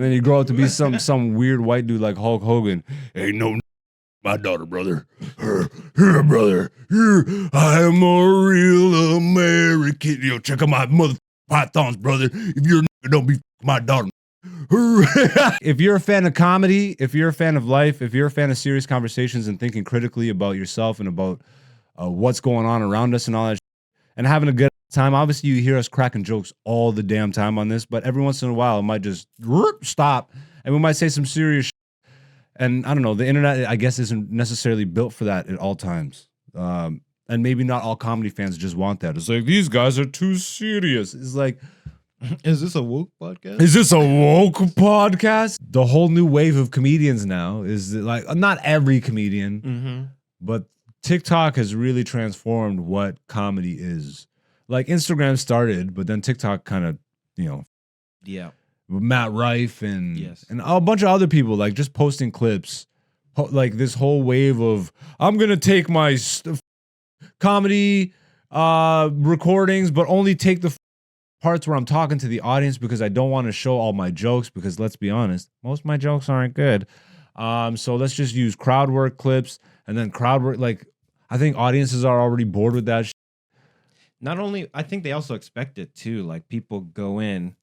And then you grow up to be some weird white dude like Hulk Hogan. Ain't no my daughter, brother. Here, brother. Here, I am a real American. Yo, check out my mother pythons, brother. If you're a don't be my daughter. If you're a fan of comedy, if you're a fan of life, if you're a fan of serious conversations and thinking critically about yourself and about what's going on around us and all that and having a good time, obviously you hear us cracking jokes all the damn time on this, but every once in a while it might just stop and we might say some serious shit. And I don't know, the internet, I guess, isn't necessarily built for that at all times. And maybe not all comedy fans just want that. It's like, these guys are too serious. It's like, is this a woke podcast? Is this a woke podcast? The whole new wave of comedians now is that, like, not every comedian, but TikTok has really transformed what comedy is. Like, Instagram started, but then TikTok kind of, Matt Rife and a bunch of other people, like, just posting clips, like this whole wave of, I'm gonna take my comedy recordings, but only take the parts where I'm talking to the audience because I don't want to show all my jokes because, let's be honest, most of my jokes aren't good. So let's just use crowd work clips and then crowd work. Like, I think audiences are already bored with that shit. Not only, I think they also expect it too. Like, people go in,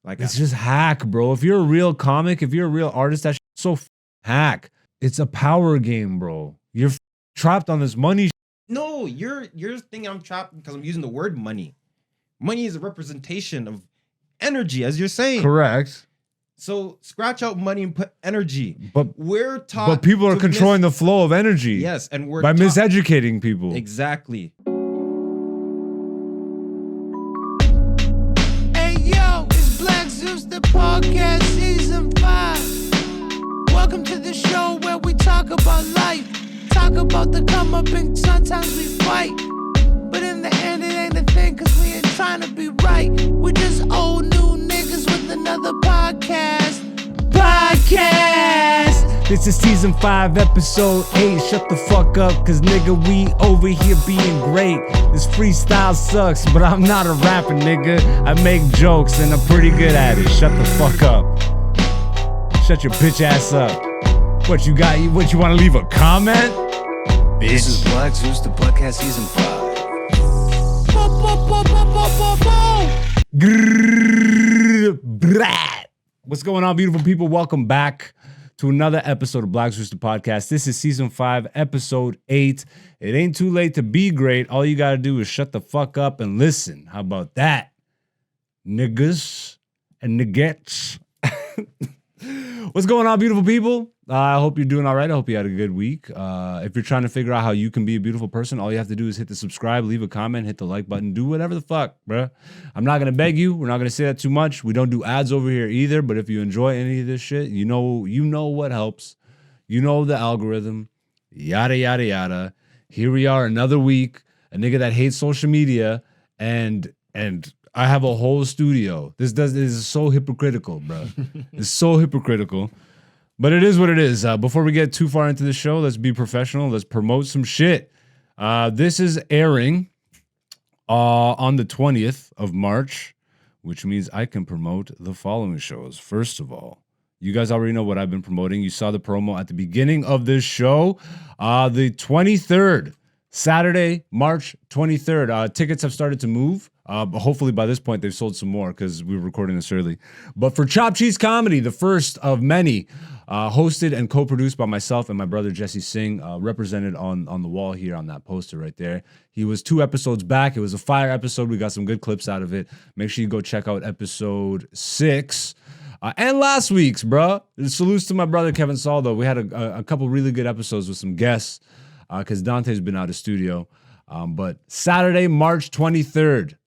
like, it's just hack, bro. If you're a real comic, if you're a real artist, that's so hack. It's a power game, bro. You're trapped on this money. No, you're thinking I'm trapped because I'm using the word money. Money is a representation of energy, as you're saying. Correct. So scratch out money and put energy. But we're taught. But people are controlling the flow of energy. Yes, and we're by miseducating people. Exactly. Hey yo, it's Black Zeus, the podcast season 5. Welcome to the show where we talk about life, talk about the come up, and sometimes we fight. But in the end, it ain't a thing, cause we ain't trying to be right. We're just old new niggas with another podcast. This is season 5, episode 8. Shut the fuck up, cause nigga, we over here being great. This freestyle sucks, but I'm not a rapper, nigga. I make jokes and I'm pretty good at it. Shut the fuck up. Shut your bitch ass up. What you got? What, you wanna leave a comment? Bitch. This is Black Zeus, the podcast season 5. What's going on, beautiful people? Welcome back to another episode of Black Zeus, the podcast. This is season 5, episode 8. It ain't too late to be great. All you gotta do is shut the fuck up and listen. How about that? Niggas and niggettes. What's going on, beautiful people? I hope you're doing all right. I hope you had a good week. If you're trying to figure out how you can be a beautiful person, all you have to do is hit the subscribe, leave a comment, hit the like button, do whatever the fuck, bruh. I'm not going to beg you. We're not going to say that too much. We don't do ads over here either, but if you enjoy any of this shit, you know what helps. You know the algorithm, yada, yada, yada. Here we are, another week, a nigga that hates social media, and I have a whole studio. This is so hypocritical, bro. It's so hypocritical. But it is what it is. Before we get too far into the show, let's be professional. Let's promote some shit. This is airing on the 20th of March, which means I can promote the following shows. First of all, you guys already know what I've been promoting. You saw the promo at the beginning of this show. The 23rd, Saturday, March 23rd. Tickets have started to move. But hopefully by this point they've sold some more because we were recording this early. But for Chop Cheese Comedy, the first of many, hosted and co-produced by myself and my brother Jesse Singh, represented on the wall here on that poster right there. He was 2 episodes back. It was a fire episode. We got some good clips out of it. Make sure you go check out episode 6. And last week's, bro. Salutes to my brother Kevin Saldo. We had a couple really good episodes with some guests because Dante's been out of studio. But Saturday, March 23rd,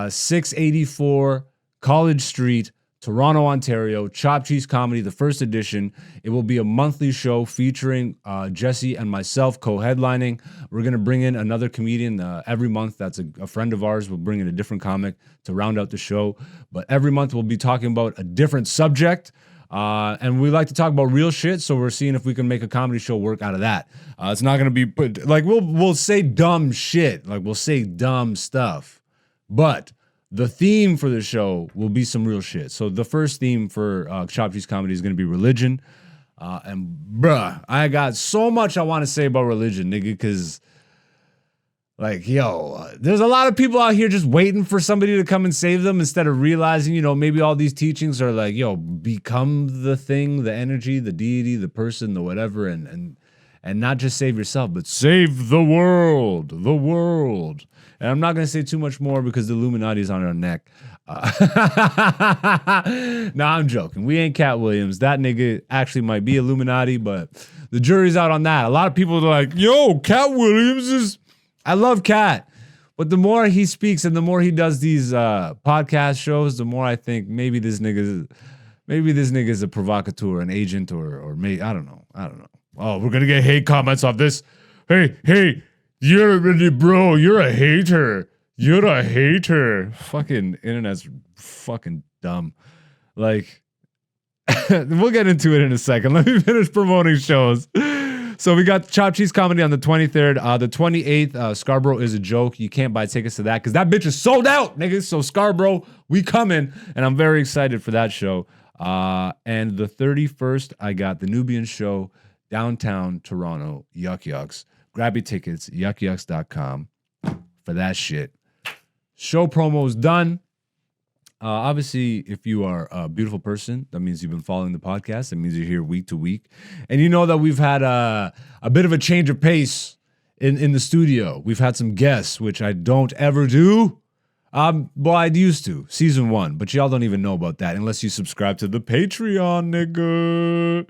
684 College Street, Toronto, Ontario, Chop Cheese Comedy, the first edition. It will be a monthly show featuring Jesse and myself co-headlining. We're going to bring in another comedian every month. That's a friend of ours. We'll bring in a different comic to round out the show. But every month we'll be talking about a different subject. And we like to talk about real shit, so we're seeing if we can make a comedy show work out of that. It's not going to be, like, we'll say dumb shit. Like, we'll say dumb stuff. But the theme for the show will be some real shit. So the first theme for Chop Cheese Comedy is going to be religion. And bruh, I got so much I want to say about religion, nigga, because like, yo, there's a lot of people out here just waiting for somebody to come and save them instead of realizing, you know, maybe all these teachings are like, yo, become the thing, the energy, the deity, the person, the whatever, and not just save yourself, but save the world. And I'm not going to say too much more because the Illuminati is on our neck. Nah, I'm joking. We ain't Cat Williams. That nigga actually might be Illuminati, but the jury's out on that. A lot of people are like, yo, Cat Williams is... I love Cat, but the more he speaks and the more he does these podcast shows, the more I think maybe this nigga is a provocateur, an agent, or maybe I don't know. Oh, we're gonna get hate comments off this. Hey, you're a hater. You're a hater. Fucking internet's fucking dumb. Like, we'll get into it in a second. Let me finish promoting shows. So we got Chop Cheese Comedy on the 23rd. The 28th, Scarborough is a joke. You can't buy tickets to that because that bitch is sold out, niggas. So Scarborough, we coming, and I'm very excited for that show. And the 31st, I got the Nubian show, downtown Toronto, Yuck Yucks. Grab your tickets, yuckyucks.com for that shit. Show promo's done. Obviously, if you are a beautiful person, that means you've been following the podcast. That means you're here week to week. And you know that we've had a bit of a change of pace in the studio. We've had some guests, which I don't ever do. Well, I used to, season 1, but y'all don't even know about that unless you subscribe to the Patreon, nigga.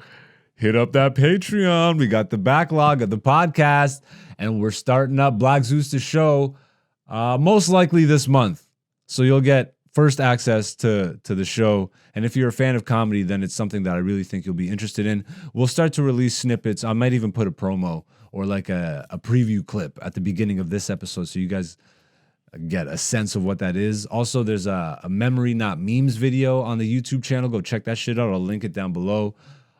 Hit up that Patreon. We got the backlog of the podcast, and we're starting up Black Zeus the show most likely this month. So you'll get first access to the show. And if you're a fan of comedy, then it's something that I really think you'll be interested in. We'll start to release snippets. I might even put a promo or like a preview clip at the beginning of this episode so you guys get a sense of what that is. Also, there's a Memory Not Memes video on the YouTube channel. Go check that shit out. I'll link it down below.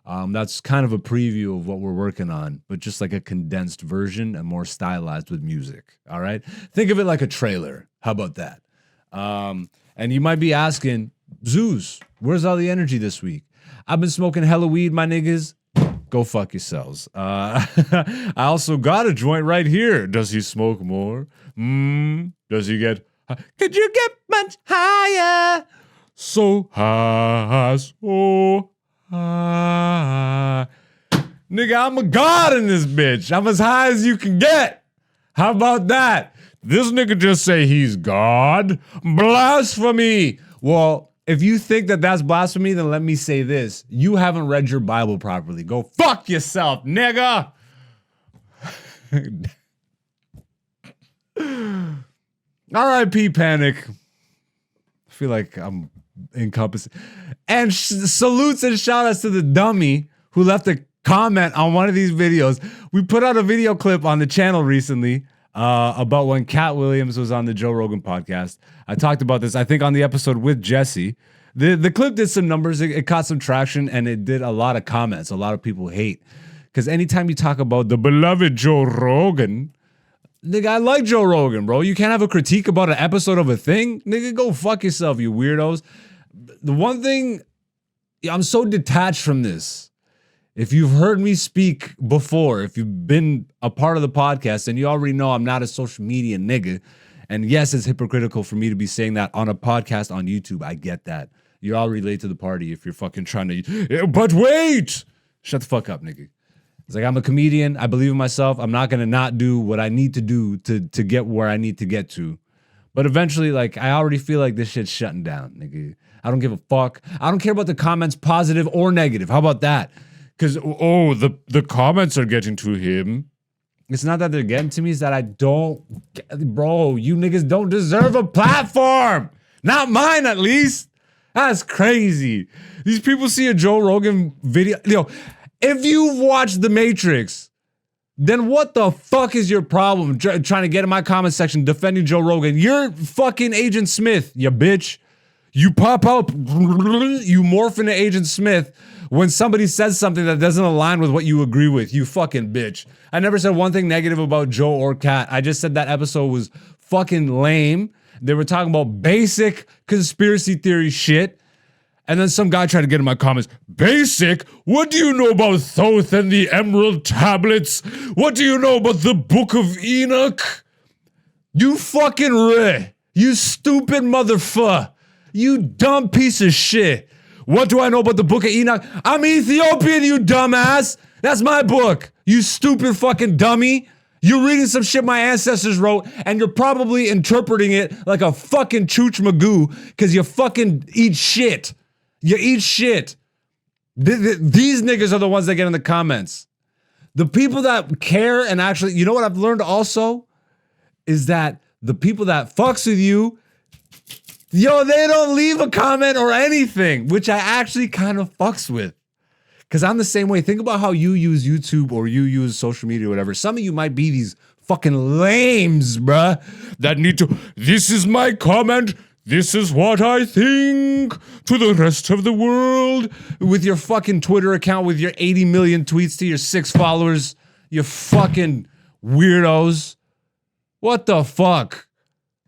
That's kind of a preview of what we're working on, but just like a condensed version and more stylized with music. All right? Think of it like a trailer. How about that? And you might be asking, Zeus, where's all the energy this week? I've been smoking hella weed, my niggas. Go fuck yourselves. I also got a joint right here. Does he smoke more? Does he get... Could you get much higher? So high, so high. Nigga, I'm a god in this bitch. I'm as high as you can get. How about that? This nigga just say he's God. Blasphemy. Well, if you think that that's blasphemy, then let me say this. You haven't read your Bible properly. Go fuck yourself, nigga. R.I.P. Panic. I feel like I'm encompassing. And salutes and shout outs to the dummy who left a comment on one of these videos. We put out a video clip on the channel recently about when Cat Williams was on the Joe Rogan podcast. I talked about this, I think, on the episode with Jesse. The clip did some numbers, it caught some traction, and it did a lot of comments. A lot of people hate. Because anytime you talk about the beloved Joe Rogan, nigga, I like Joe Rogan, bro. You can't have a critique about an episode of a thing? Nigga, go fuck yourself, you weirdos. The one thing, I'm so detached from this. If you've heard me speak before, if you've been a part of the podcast, then you already know I'm not a social media nigga. And yes, it's hypocritical for me to be saying that on a podcast on YouTube. I get that. You're all late to the party if you're fucking trying to... But wait! Shut the fuck up, nigga. It's like, I'm a comedian. I believe in myself. I'm not going to not do what I need to do to get where I need to get to. But eventually, like, I already feel like this shit's shutting down, nigga. I don't give a fuck. I don't care about the comments, positive or negative. How about that? Because, the comments are getting to him. It's not that they're getting to me. It's that I don't... Bro, you niggas don't deserve a platform. Not mine, at least. That's crazy. These people see a Joe Rogan video. Yo, if you've watched The Matrix, then what the fuck is your problem trying to get in my comment section defending Joe Rogan? You're fucking Agent Smith, you bitch. You pop up, you morph into Agent Smith when somebody says something that doesn't align with what you agree with, you fucking bitch. I never said one thing negative about Joe or Kat. I just said that episode was fucking lame. They were talking about basic conspiracy theory shit. And then some guy tried to get in my comments, basic? What do you know about Thoth and the Emerald Tablets? What do you know about the Book of Enoch? You fucking you stupid motherfucker. You dumb piece of shit. What do I know about the Book of Enoch? I'm Ethiopian, you dumbass. That's my book. You stupid fucking dummy. You're reading some shit my ancestors wrote, and you're probably interpreting it like a fucking chooch magoo because you fucking eat shit. You eat shit. These niggas are the ones that get in the comments. The people that care and actually, you know what I've learned also? Is that the people that fucks with you, yo, they don't leave a comment or anything, which I actually kind of fucks with. Because I'm the same way. Think about how you use YouTube or you use social media or whatever. Some of you might be these fucking lames, bruh, that need to, this is my comment, this is what I think to the rest of the world. With your fucking Twitter account, with your 80 million tweets to your 6 followers, you fucking weirdos. What the fuck?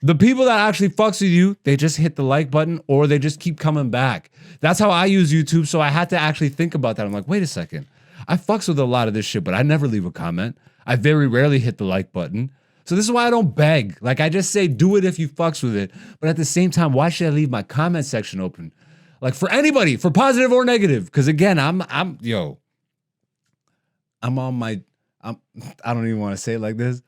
The people that actually fucks with you, they just hit the like button or they just keep coming back. That's how I use YouTube, so I had to actually think about that. I'm like, wait a second. I fucks with a lot of this shit, but I never leave a comment. I very rarely hit the like button. So this is why I don't beg. Like, I just say, do it if you fucks with it. But at the same time, why should I leave my comment section open? Like, for anybody, for positive or negative. Because again, I'm on my, I don't even want to say it like this.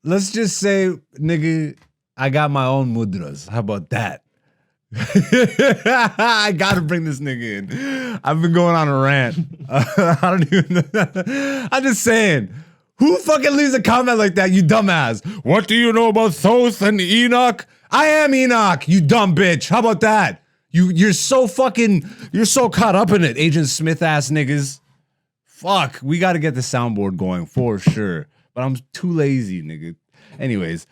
Let's just say, nigga, I got my own mudras. How about that? I gotta bring this nigga in. I've been going on a rant. I don't even. I'm just saying. Who fucking leaves a comment like that, you dumbass? What do you know about Thoth and Enoch? I am Enoch, you dumb bitch. How about that? You're so caught up in it, Agent Smith ass niggas. Fuck, we gotta get the soundboard going for sure. But I'm too lazy, nigga. Anyways,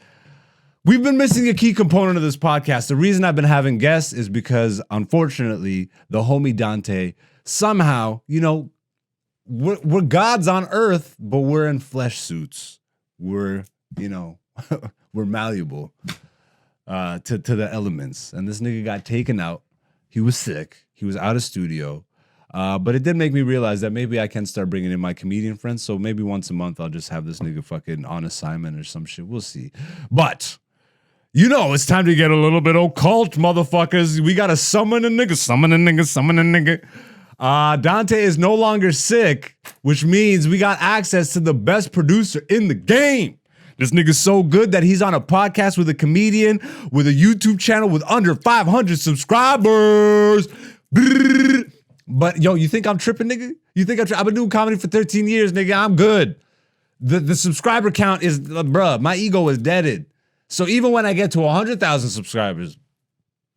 we've been missing a key component of this podcast. The reason I've been having guests is because, unfortunately, the homie Dante somehow, we're gods on earth, but we're in flesh suits. We're, we're malleable to the elements. And this nigga got taken out. He was sick. He was out of studio. But it did make me realize that maybe I can start bringing in my comedian friends. So maybe once a month, I'll just have this nigga fucking on assignment or some shit. We'll see. But, it's time to get a little bit occult, motherfuckers. We got to summon a nigga, summon a nigga, summon a nigga. Dante is no longer sick, which means we got access to the best producer in the game. This nigga's so good that he's on a podcast with a comedian, with a YouTube channel with under 500 subscribers. Brrr. But yo, you think I'm tripping, nigga? You think I've been doing comedy for 13 years, nigga? I'm good. The subscriber count is, bruh, my ego is deaded. So even when I get to 100,000 subscribers,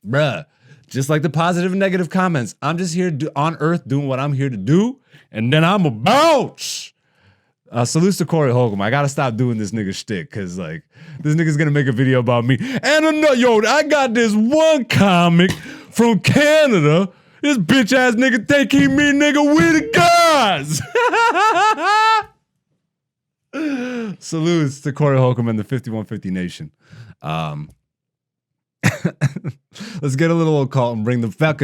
bruh, just like the positive and negative comments, I'm just here on earth doing what I'm here to do, and then I'm a bounce. Salutes to Corey Holcomb. I gotta stop doing this nigga shtick, cause like this nigga's gonna make a video about me. And I got this one comic from Canada. This bitch ass nigga think he me nigga with the guys. Salutes to Corey Holcomb and the 5150 Nation. Let's get a little occult and bring the fact.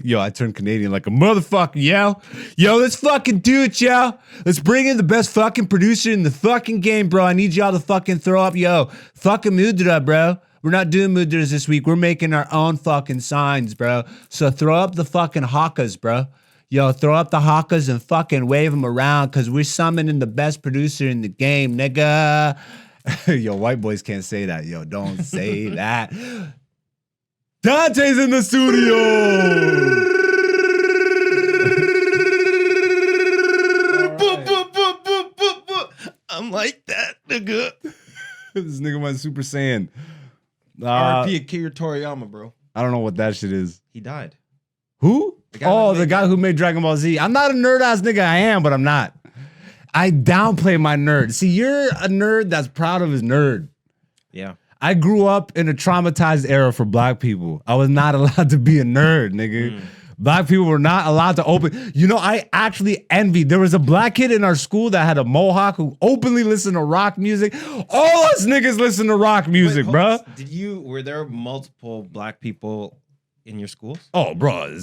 Yo, I turned Canadian like a motherfucker, yo, let's fucking do it, yo. Let's bring in the best fucking producer in the fucking game, bro. I need y'all to fucking throw up, yo, fucking mudra, bro. We're not doing mudras this week. We're making our own fucking signs, bro. So throw up the fucking hakas, bro. Yo, throw up the hakas and fucking wave them around, because we're summoning the best producer in the game, nigga. Yo, white boys can't say that. Yo, don't say that. Dante's in the studio. I'm like that, nigga. This nigga went Super Saiyan. RP Akira Toriyama, bro. I don't know what that shit is. He died. Who? The guy who made Dragon Ball Z. I'm not a nerd ass nigga. I am, but I'm not. I downplay my nerd. See, you're a nerd that's proud of his nerd. Yeah. I grew up in a traumatized era for black people. I was not allowed to be a nerd, nigga. Black people were not allowed to open. You know, I actually envied. There was a black kid in our school that had a mohawk who openly listened to rock music. All us niggas listen to rock music, Wait, bruh. Were there multiple black people in your schools? Oh, bro, we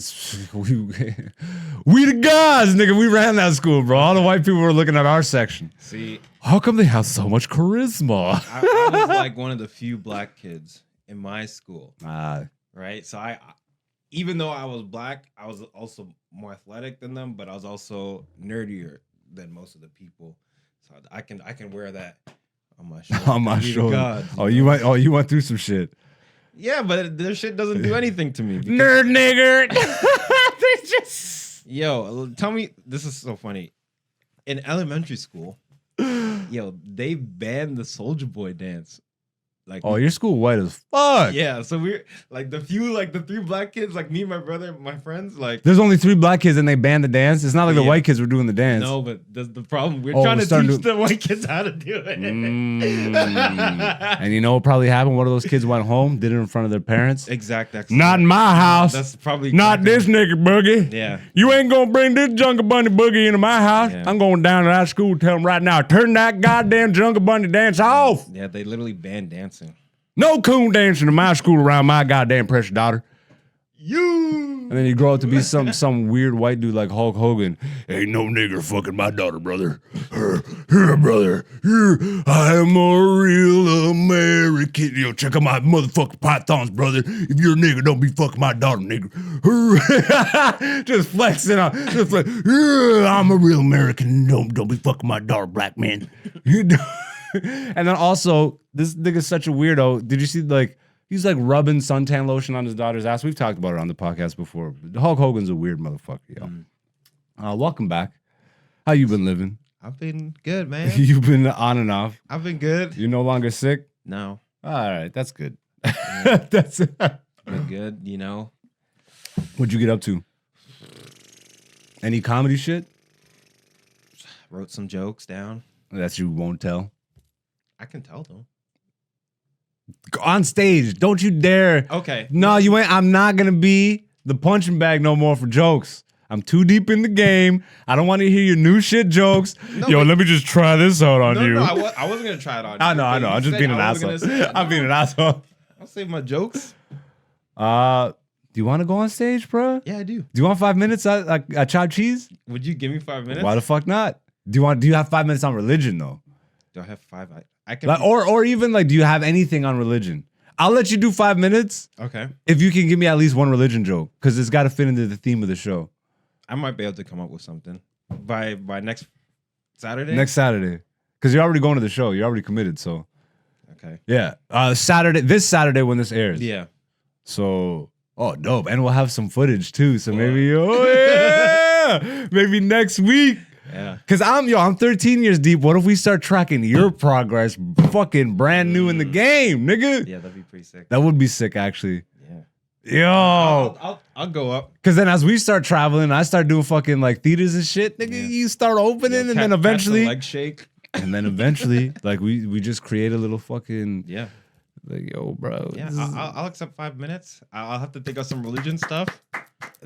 the guys, nigga. We ran that school, bro. All the white people were looking at our section. See, How come they have so much charisma? I was like one of the few black kids in my school, Ah, right? So even though I was black, I was also more athletic than them, but I was also nerdier than most of the people. So I can wear that on my shoulder. on my Be the shoulder. gods, Oh, you know? you went through some shit. Yeah, but their shit doesn't do anything to me. because- Nerd nigger. They just Yo, tell me, this is so funny. In elementary school, yo, they banned the Soldier Boy dance. Like, Oh, your school white as fuck. yeah. So we're like the three black kids, like me, my brother, my friends, like. There's only 3 black kids and they banned the dance. It's not like the Yeah. white kids were doing the dance. No, but that's the problem. We're Oh, trying we're to starting teach to- the white kids how to do it. And you know what probably happened? One of those kids went home, did it in front of their parents. Exact. Not in my house. That's probably Not this exactly- nigga boogie. Yeah. You ain't gonna bring this Jungle Bunny boogie into my house. Yeah. I'm going down to that school, tell them right now, turn that goddamn Jungle Bunny dance off. Yeah, they literally banned dancing. No coon dancing in my school around my goddamn precious daughter. You. And then you grow up to be some weird white dude like Hulk Hogan. Ain't no nigger fucking my daughter, brother. Here, brother. Here, I am a real American. Yo, check out my motherfucking pythons, brother. If you're a nigger, don't be fucking my daughter, nigger. Just flexing on. Just like, yeah, I'm a real American. Don't be fucking my daughter, black man. And then also, this nigga's such a weirdo. Did you see, like, he's like rubbing suntan lotion on his daughter's ass. We've talked about it on the podcast before. Hulk Hogan's a weird motherfucker, yo. Welcome back. How you been living? I've been good, man. You've been on and off. I've been good. You're no longer sick? No, All right, that's good. That's been good. You know. What'd you get up to? Any comedy shit? Wrote some jokes down. That you won't tell. I can tell them. On stage, don't you dare. Okay. No, you ain't. I'm not gonna be the punching bag no more for jokes. I'm too deep in the game. I don't want to hear your new shit jokes. No, Yo, but- let me just try this out on No, you. no, I wasn't gonna try it on. I you, know. but I'm you just said being an I was asshole. gonna say it. I'm being an asshole. I'll save my jokes. Do you want to go on stage, bro? Yeah, I do. Do you want 5 minutes at chopped cheese? Would you give me 5 minutes? Why the fuck not? Do you have 5 minutes on religion though? Do I have 5? I can. Like, or even like, do you have anything on religion? I'll let you do 5 minutes Okay. if you can give me at least one religion joke, because it's got to fit into the theme of the show. I might be able to come up with something by next Saturday. Next Saturday, because you're already going to the show. You're already committed. So Okay. yeah, this Saturday when this airs. Yeah. So dope, and we'll have some footage too. So maybe maybe next week. Yeah. Cause I'm 13 years deep. What if we start tracking your progress, fucking brand new in the game, nigga? Yeah, that'd be pretty sick. That would be sick, actually. Yeah. Yo, I'll go up. cause then as we start traveling, I start doing fucking like theaters and shit, nigga. Yeah. You start opening, Yo, and then catch the eventually, leg shake. like we just create a little fucking Yeah. like, yo, bro. Yeah. this is- I'll accept 5 minutes. I'll have to think of some religion stuff.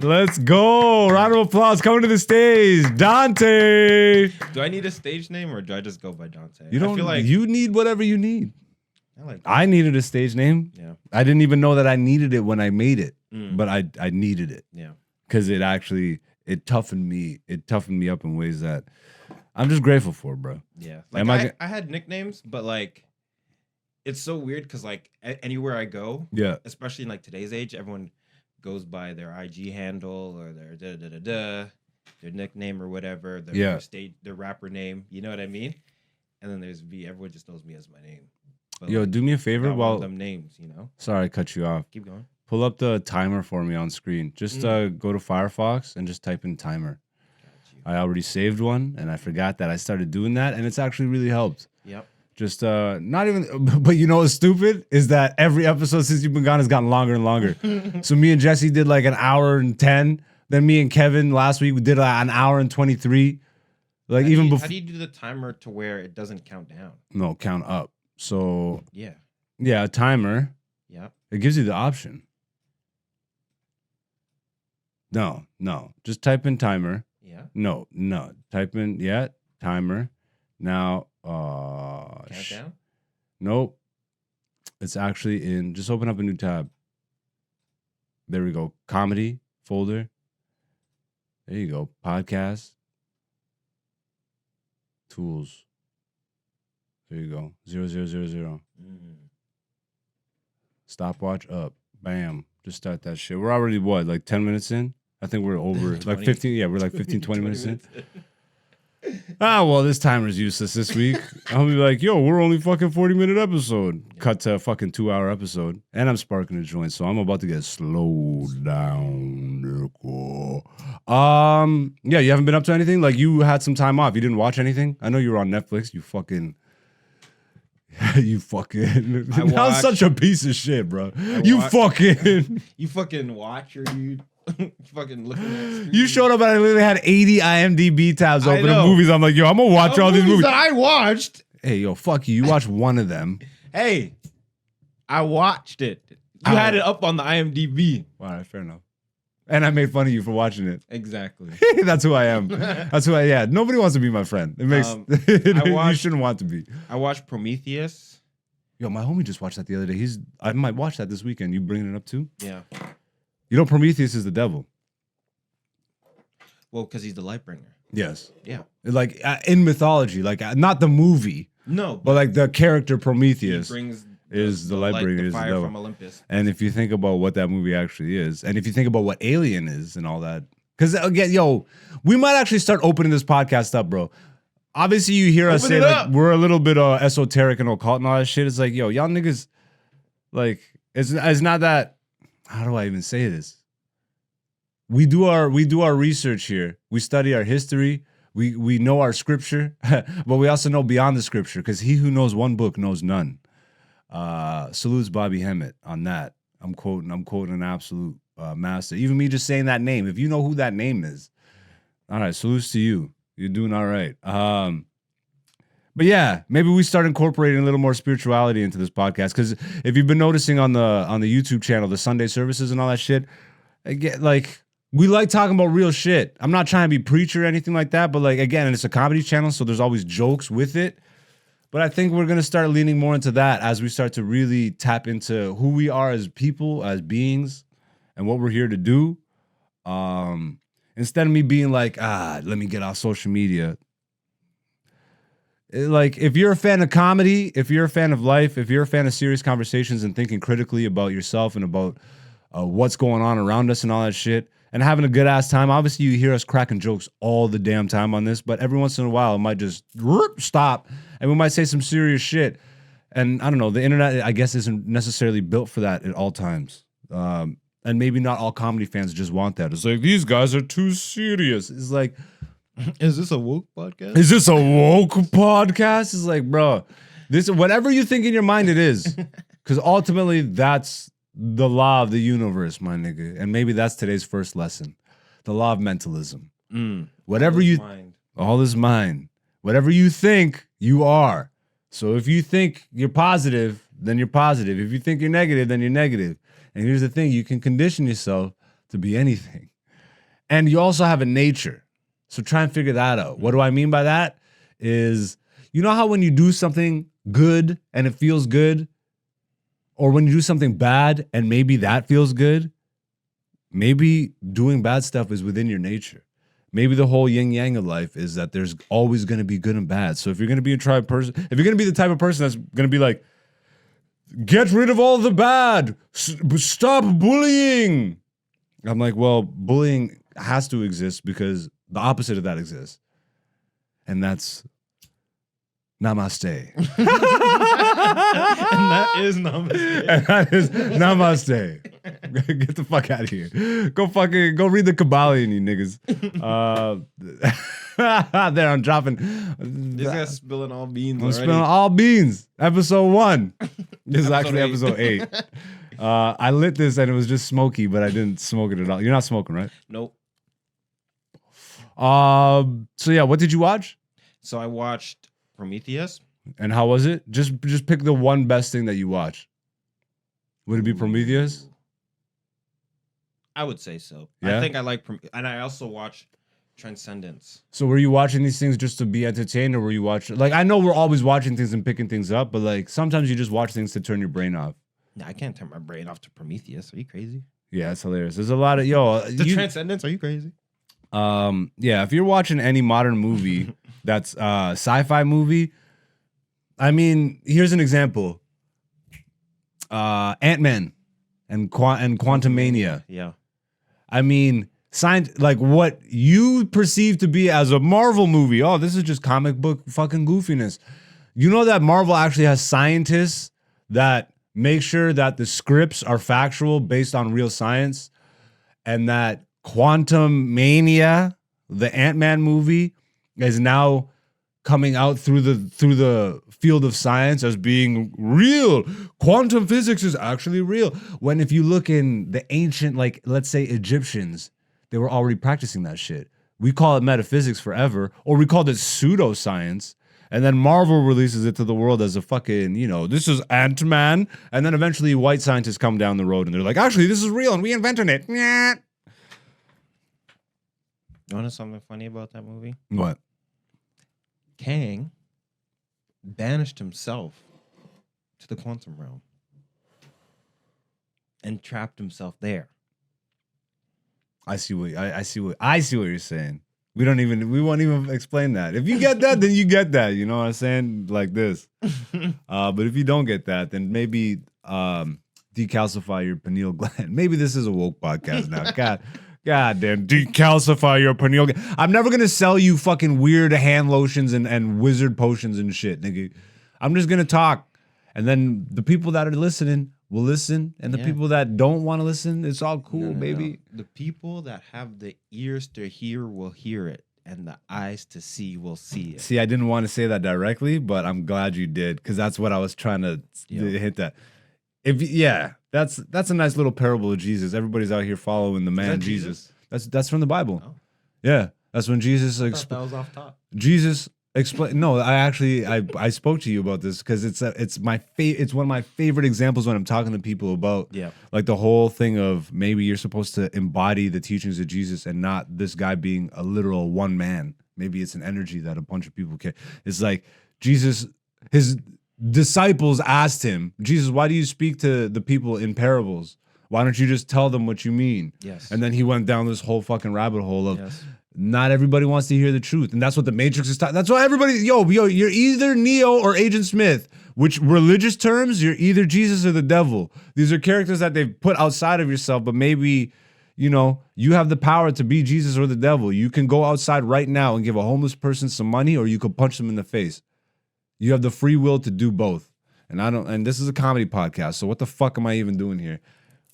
Let's go! Round of applause coming to the stage, Dante. Do I need a stage name or do I just go by Dante? You don't. I feel like You need whatever you need. I like. I needed a stage name. Yeah. I didn't even know that I needed it when I made it, Mm. but I needed it Yeah. because it toughened me. It toughened me up in ways that I'm just grateful for, bro. Yeah. Am Like I I had nicknames, but like it's so weird because like anywhere I go, Yeah. especially in like today's age, everyone goes by their IG handle or their their nickname or whatever, their their rapper name. You know what I mean? And then there's me. Everyone just knows me as my name. But Yo, like, do me a favor got one while. of them names, you know. Sorry, I cut you off. Keep going. Pull up the timer for me on screen. Just go to Firefox and just type in timer. Got you. I already saved one and I forgot that I started doing that and it's actually really helped. Yep. Just not even, but you know what's stupid is that every episode since you've been gone has gotten longer and longer. So me and Jesse did like an hour and 10. Then me and Kevin last week we did like an hour and 23. Like even How before. do you do the timer to where it doesn't count down? No, count up. So Yeah. yeah, a timer. Yep. It gives you the option. No. Just type in timer. Yeah. No. Type in timer. Now Countdown. Nope. It's actually in. Just open up a new tab. There we go. Comedy folder. There you go. Podcast. Tools. There you go. 0000. Stopwatch up. Bam. Just start that shit. We're already what, like 10 minutes in? I think we're over 20. like 15. Yeah, we're like 15, 20 minutes in. Well, this timer's useless this week. I'll be like, yo, we're only fucking 40-minute episode. Cut to a fucking 2-hour episode. And I'm sparking a joint, so I'm about to get slowed down. Yeah, you haven't been up to anything? Like, you had some time off. You didn't watch anything? I know you were on Netflix. You fucking... I'm such a piece of shit, bro. You fucking watch or you fucking looking at You showed up and I literally had 80 IMDb tabs I open know. of movies. I'm like, yo, I'm gonna watch all these movies. that I watched. Hey, yo, fuck you. You watched one of them. Hey, I watched it. You had it up on the IMDb. All right, fair enough. And I made fun of you for watching it. Exactly. That's who I am. That's who I. Yeah, nobody wants to be my friend. It makes you shouldn't want to be. I watched Prometheus. Yo, my homie just watched that the other day. I might watch that this weekend. You bringing it up too? Yeah. You know, Prometheus is the devil. Well, because he's the light bringer. Yes. Yeah. Like in mythology, like not the movie, No, but like the character Prometheus he brings is the light bringer, the is the fire devil. from Olympus. And if you think about what that movie actually is, and if you think about what Alien is and all that, because again, yo, we might actually start opening this podcast up, bro. Obviously, you hear us Open say it like up. we're a little bit esoteric and occult and all that shit. It's like, yo, y'all niggas, like, it's not that. How do I even say this? We do our research here. We study our history. We know our scripture, but we also know beyond the scripture, because he who knows one book knows none. Salutes Bobby Hemmett on that. I'm quoting an absolute master. Even me just saying that name, if you know who that name is, all right, salutes to you. You're doing all right. But yeah, maybe we start incorporating a little more spirituality into this podcast, because if you've been noticing on the YouTube channel, the Sunday services and all that shit, again, like, we like talking about real shit. I'm not trying to be preacher or anything like that, but like, again, it's a comedy channel, so there's always jokes with it. But I think we're going to start leaning more into that as we start to really tap into who we are as people, as beings, and what we're here to do. Instead of me being like, let me get off social media. Like, if you're a fan of comedy, if you're a fan of life, if you're a fan of serious conversations and thinking critically about yourself and about what's going on around us and all that shit, and having a good ass time. Obviously, you hear us cracking jokes all the damn time on this, but every once in a while, it might just stop, and we might say some serious shit. And I don't know, the internet, I guess, isn't necessarily built for that at all times. And maybe not all comedy fans just want that. It's like, these guys are too serious. It's like, Is this a woke podcast? is this a woke podcast? It's like, bro, this, whatever you think in your mind, it is. Because ultimately, that's the law of the universe, my nigga. And maybe that's today's first lesson. The law of mentalism. Whatever all is mind. Whatever you think, you are. So if you think you're positive, then you're positive. If you think you're negative, then you're negative. And here's the thing, you can condition yourself to be anything. And you also have a nature. So try and figure that out. What do I mean by that? Is, you know how when you do something good and it feels good, or when you do something bad and maybe that feels good, maybe doing bad stuff is within your nature. Maybe the whole yin yang of life is that there's always going to be good and bad. So if you're going to be if you're going to be the type of person that's going to be like, get rid of all the bad, stop bullying. I'm like, well, bullying has to exist because the opposite of that exists. And that's namaste. And that is namaste. And that is namaste. Get the fuck out of here. Go read the Kabbalion, you niggas. There, I'm dropping. This guy's spilling all beans I'm already. spilling all beans. Episode 1. This is actually episode 8. I lit this and it was just smoky, but I didn't smoke it at all. You're not smoking, right? Nope. So yeah, what did you watch? So I watched Prometheus. And how was it? Just pick the one best thing that you watched. Would it be Prometheus? I would say so. Yeah? I think I like, and I also watch Transcendence. So were you watching these things just to be entertained, or were you watching? Like, I know we're always watching things and picking things up, but like sometimes you just watch things to turn your brain off. Nah, I can't turn my brain off to Prometheus. Are you crazy? Yeah, it's hilarious. There's a lot of Transcendence. Are you crazy? Yeah, if you're watching any modern movie that's sci-fi movie, I mean, here's an example. Ant-Man and Quantumania. Yeah. I mean, like what you perceive to be as a Marvel movie. Oh, this is just comic book fucking goofiness. You know that Marvel actually has scientists that make sure that the scripts are factual based on real science, and that Quantumania, the Ant-Man movie, is now coming out through the field of science as being real. Quantum physics is actually real. When if you look in the ancient, like let's say Egyptians, they were already practicing that shit. We call it metaphysics forever, or we called it pseudoscience. And then Marvel releases it to the world as a fucking, this is Ant-Man. And then eventually white scientists come down the road and they're like, actually, this is real and we invented it. Nyah. You want to know something funny about that movie? What? Kang banished himself to the quantum realm and trapped himself there. I see what you're saying. We won't even explain that. If you get that, then you get that. You know what I'm saying? Like this. But if you don't get that, then maybe decalcify your pineal gland. Maybe this is a woke podcast now. God damn, decalcify your pineal gland. I'm never gonna sell you fucking weird hand lotions and wizard potions and shit, nigga. I'm just gonna talk. And then the people that are listening will listen, and the people that don't want to listen, it's all cool, baby. No. The people that have the ears to hear will hear it, and the eyes to see will see it. See, I didn't want to say that directly, but I'm glad you did, because that's what I was trying to hit that. That's a nice little parable of Jesus. Everybody's out here following the man Jesus. That's from the Bible. Oh. Yeah, that's when Jesus. That was off top. Jesus explain. No, I spoke to you about this because it's one of my favorite examples when I'm talking to people about like the whole thing of maybe you're supposed to embody the teachings of Jesus and not this guy being a literal one man. Maybe it's an energy that a bunch of people can. It's like Jesus, his disciples asked him, Jesus, why do you speak to the people in parables? Why don't you just tell them what you mean? Yes. And then he went down this whole fucking rabbit hole of not everybody wants to hear the truth. And that's what the Matrix is talking. That's why everybody, you're either Neo or Agent Smith, which religious terms, you're either Jesus or the devil. These are characters that they've put outside of yourself, but maybe, you have the power to be Jesus or the devil. You can go outside right now and give a homeless person some money, or you could punch them in the face. You have the free will to do both. And this is a comedy podcast, so what the fuck am I even doing here?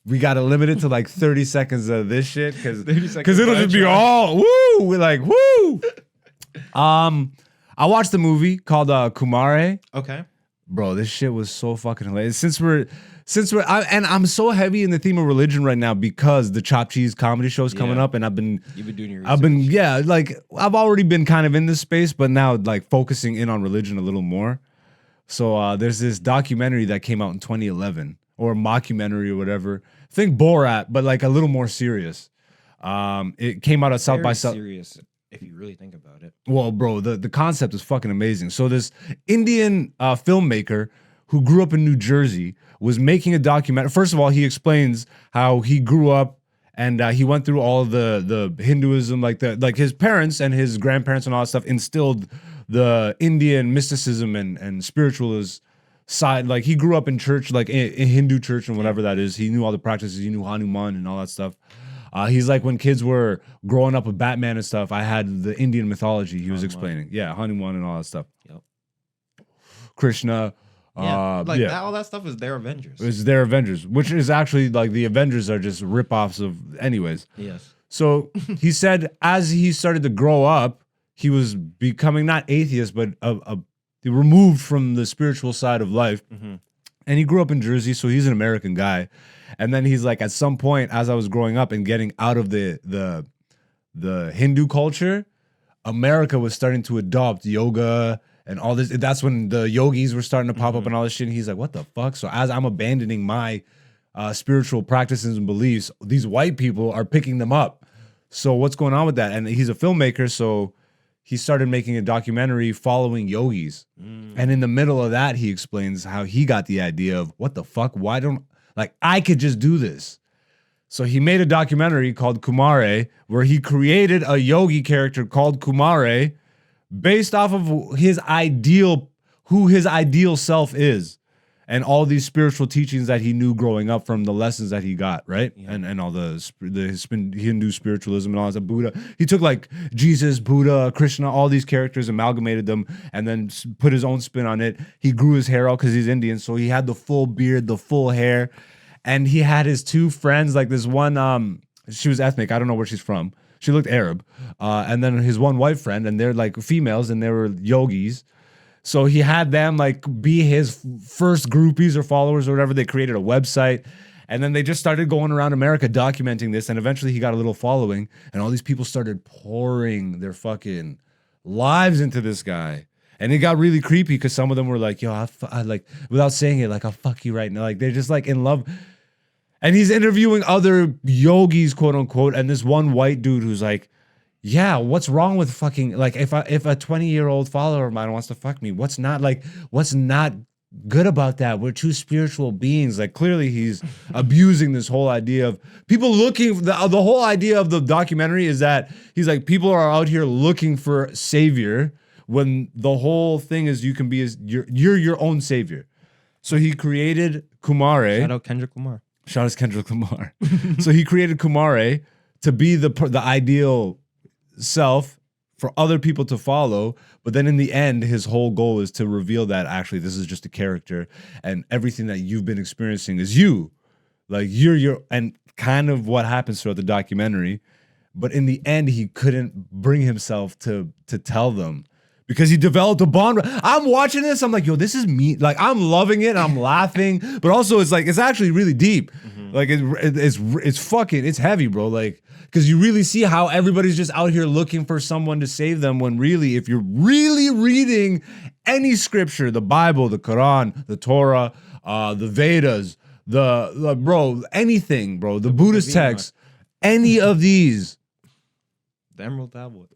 We got to limit it to like 30 seconds of this shit because it'll just be all woo. We're like woo. I watched the movie called Kumare. Okay, bro, this shit was so fucking hilarious. I'm so heavy in the theme of religion right now because the Chop Cheese comedy show is coming up, and you've been doing your research. I've already been kind of in this space, but now like focusing in on religion a little more. So there's this documentary that came out in 2011. Or a mockumentary or whatever. Think Borat, but like a little more serious. It came out at South by South. Serious, if you really think about it. Well, bro, the concept is fucking amazing. So this Indian filmmaker who grew up in New Jersey was making a documentary. First of all, he explains how he grew up and he went through all of the Hinduism, like his parents and his grandparents and all that stuff instilled the Indian mysticism and spiritualism side. Like he grew up in church, like in Hindu church and whatever that is. He knew all the practices. He knew Hanuman and all that stuff. He's like, when kids were growing up with Batman and stuff, I had the Indian mythology he was explaining. Yeah, Hanuman and all that stuff. Yep. Krishna. All that stuff is their Avengers. It's their Avengers, which is actually like the Avengers are just ripoffs of anyways. Yes. So he said as he started to grow up, he was becoming not atheist, but removed from the spiritual side of life. Mm-hmm. And he grew up in Jersey, so he's an American guy. And then he's like, at some point, as I was growing up and getting out of the Hindu culture, America was starting to adopt yoga and all this. That's when the yogis were starting to pop up and all this shit. And he's like, what the fuck? So as I'm abandoning my spiritual practices and beliefs, these white people are picking them up. So what's going on with that? And he's a filmmaker, so he started making a documentary following yogis. And in the middle of that, he explains how he got the idea of, what the fuck? Why don't, like, I could just do this. So he made a documentary called Kumare, where he created a yogi character called Kumare based off of his ideal, who his ideal self is, and all these spiritual teachings that he knew growing up from the lessons that he got, right? Yeah. And all the Hindu spiritualism and all that, Buddha. He took like Jesus, Buddha, Krishna, all these characters, amalgamated them, and then put his own spin on it. He grew his hair out because he's Indian, so he had the full beard, the full hair. And he had his two friends, like this one, she was ethnic, I don't know where she's from. She looked Arab. And then his one white friend, and they're like females, and they were yogis. So he had them like be his first groupies or followers or whatever. They created a website, and then they just started going around America documenting this. And eventually he got a little following, and all these people started pouring their fucking lives into this guy. And it got really creepy because some of them were like, yo, I like, without saying it, like, I'll fuck you right now. Like, they're just like in love. And he's interviewing other yogis, quote unquote. And this one white dude who's like, yeah, what's wrong with fucking, like, if a 20-year-old follower of mine wants to fuck me, what's not good about that? We're two spiritual beings. Like, clearly he's abusing this whole idea of people looking, the whole idea of the documentary is that he's like, people are out here looking for savior, when the whole thing is you can be you're your own savior. So he created Kumare. Shout out Kendrick Lamar. Shout out Kendrick Lamar. So he created Kumare to be the ideal self for other people to follow, but then in the end his whole goal is to reveal that actually this is just a character, and everything that you've been experiencing is you, like you're and kind of what happens throughout the documentary. But in the end he couldn't bring himself to tell them, because he developed a bond. I'm watching this, I'm like, yo, this is me. Like, I'm loving it, I'm laughing, but also it's like, it's actually really deep. Like, it's heavy, bro. Like, because you really see how everybody's just out here looking for someone to save them, when really, if you're really reading any scripture, the Bible, the Quran, the Torah, the Vedas, bro, anything, bro, the Buddhist texts, any of these. The Emerald Tablet.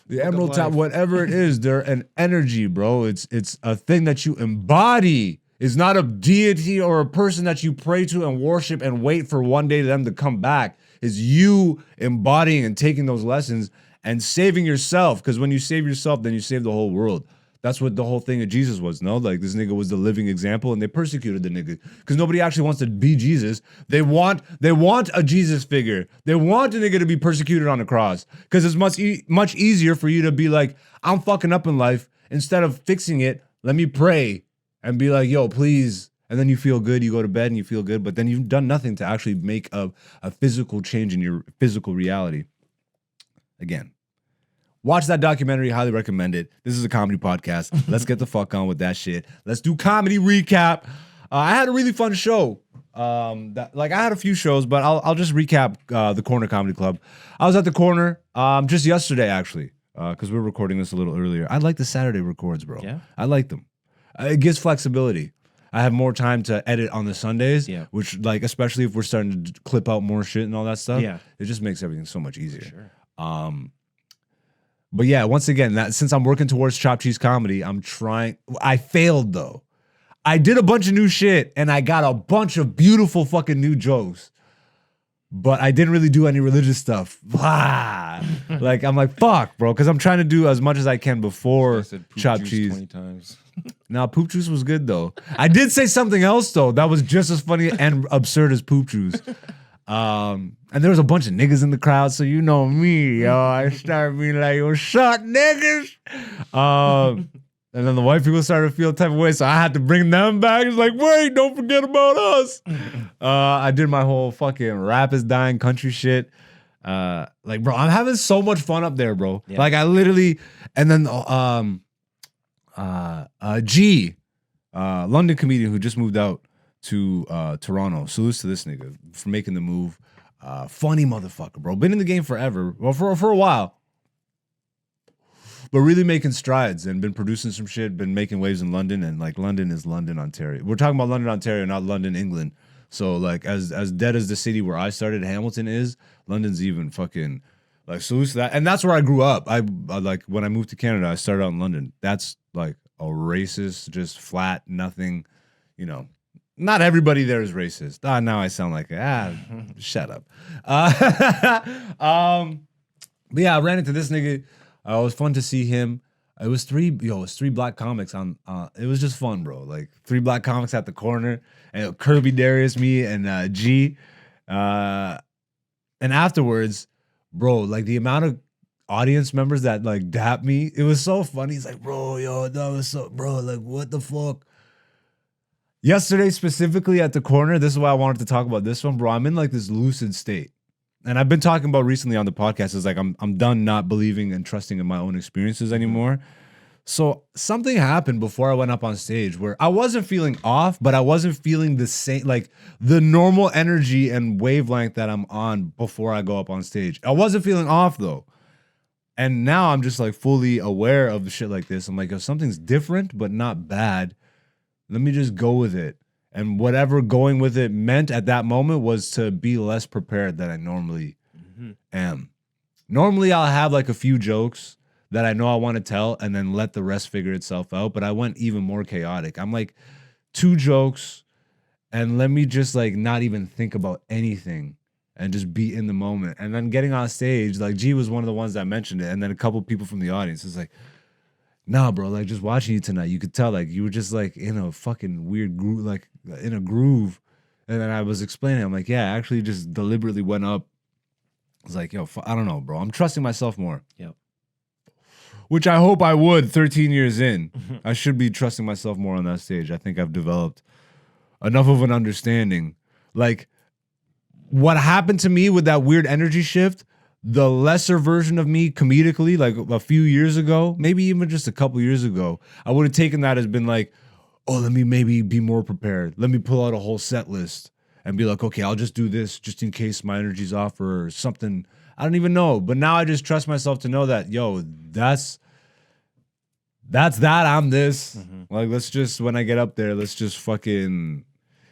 The Emerald Tablet, whatever it is, they're an energy, bro. It's a thing that you embody. It's not a deity or a person that you pray to and worship and wait for one day them to come back. It's you embodying and taking those lessons and saving yourself. Because when you save yourself, then you save the whole world. That's what the whole thing of Jesus was, no? Like, this nigga was the living example, and they persecuted the nigga because nobody actually wants to be Jesus. They want a Jesus figure. They want a nigga to be persecuted on the cross, because it's much easier for you to be like, I'm fucking up in life. Instead of fixing it, let me pray and be like, yo, please. And then you feel good. You go to bed and you feel good, but then you've done nothing to actually make a physical change in your physical reality. Again. Watch that documentary. Highly recommend it. This is a comedy podcast. Let's get the fuck on with that shit. Let's do comedy recap. I had a really fun show. I had a few shows, but I'll just recap the Corner Comedy Club. I was at the Corner just yesterday, actually, because we're recording this a little earlier. I like the Saturday records, bro. Yeah? I like them. It gives flexibility. I have more time to edit on the Sundays, which, like, especially if we're starting to clip out more shit and all that stuff. Yeah, it just makes everything so much easier. Sure. But yeah, once again, since I'm working towards Chop Cheese Comedy, I failed though. I did a bunch of new shit and I got a bunch of beautiful fucking new jokes. But I didn't really do any religious stuff. Like, I'm like, fuck, bro, because I'm trying to do as much as I can before Chop Cheese. 20 times. Now, poop juice was good though. I did say something else though that was just as funny and absurd as poop juice. And there was a bunch of niggas in the crowd, so you know me, yo. I started being like, yo, shut niggas. And then the white people started to feel a type of way, so I had to bring them back. It's like, wait, don't forget about us. I did my whole fucking rap is dying country shit. Like, bro, I'm having so much fun up there, bro. Yeah. Like, I literally, and then G, London comedian who just moved out to Toronto. Salutes to this nigga for making the move. Funny motherfucker, bro. Been in the game forever. Well, for a while. But really making strides and been producing some shit, been making waves in London, and like London is London, Ontario. We're talking about London, Ontario, not London, England. So like as dead as the city where I started, Hamilton is, London's even fucking like salute to that. And that's where I grew up. I like when I moved to Canada, I started out in London. That's like a racist, just flat, nothing, you know. Not everybody there is racist. Now I sound like shut up. But yeah, I ran into this nigga. It was fun to see him. It was three black comics on. It was just fun, bro. Like 3 black comics at the corner, and Kirby, Darius, me, and G. And afterwards, bro, like the amount of audience members that like dapped me, it was so funny. He's like, bro, yo, that was so, bro, like what the fuck. Yesterday specifically at the corner, this is why I wanted to talk about this one, bro. I'm in like this lucid state. And I've been talking about recently on the podcast is like I'm done not believing and trusting in my own experiences anymore. So something happened before I went up on stage where I wasn't feeling off, but I wasn't feeling the same, like the normal energy and wavelength that I'm on before I go up on stage. I wasn't feeling off though. And now I'm just like fully aware of shit like this. I'm like, if something's different but not bad, let me just go with it. And whatever going with it meant at that moment was to be less prepared than I normally am. Normally, I'll have like a few jokes that I know I want to tell and then let the rest figure itself out. But I went even more chaotic. I'm like 2 jokes and let me just like not even think about anything and just be in the moment. And then getting on stage, like G was one of the ones that mentioned it. And then a couple people from the audience is like, nah, bro, like just watching you tonight, you could tell like you were just like in a fucking weird groove, like in a groove. And then I was explaining, I'm like, yeah, I actually just deliberately went up. I was like, yo, I don't know, bro. I'm trusting myself more. Yep. Which I hope I would 13 years in. I should be trusting myself more on that stage. I think I've developed enough of an understanding. Like what happened to me with that weird energy shift, the lesser version of me comedically, like a few years ago, maybe even just a couple years ago, I would have taken that as been like, oh, let me maybe be more prepared. Let me pull out a whole set list and be like, okay, I'll just do this just in case my energy's off or something. I don't even know. But now I just trust myself to know that, yo, that's that. I'm this. Like, let's just, when I get up there, let's just fucking,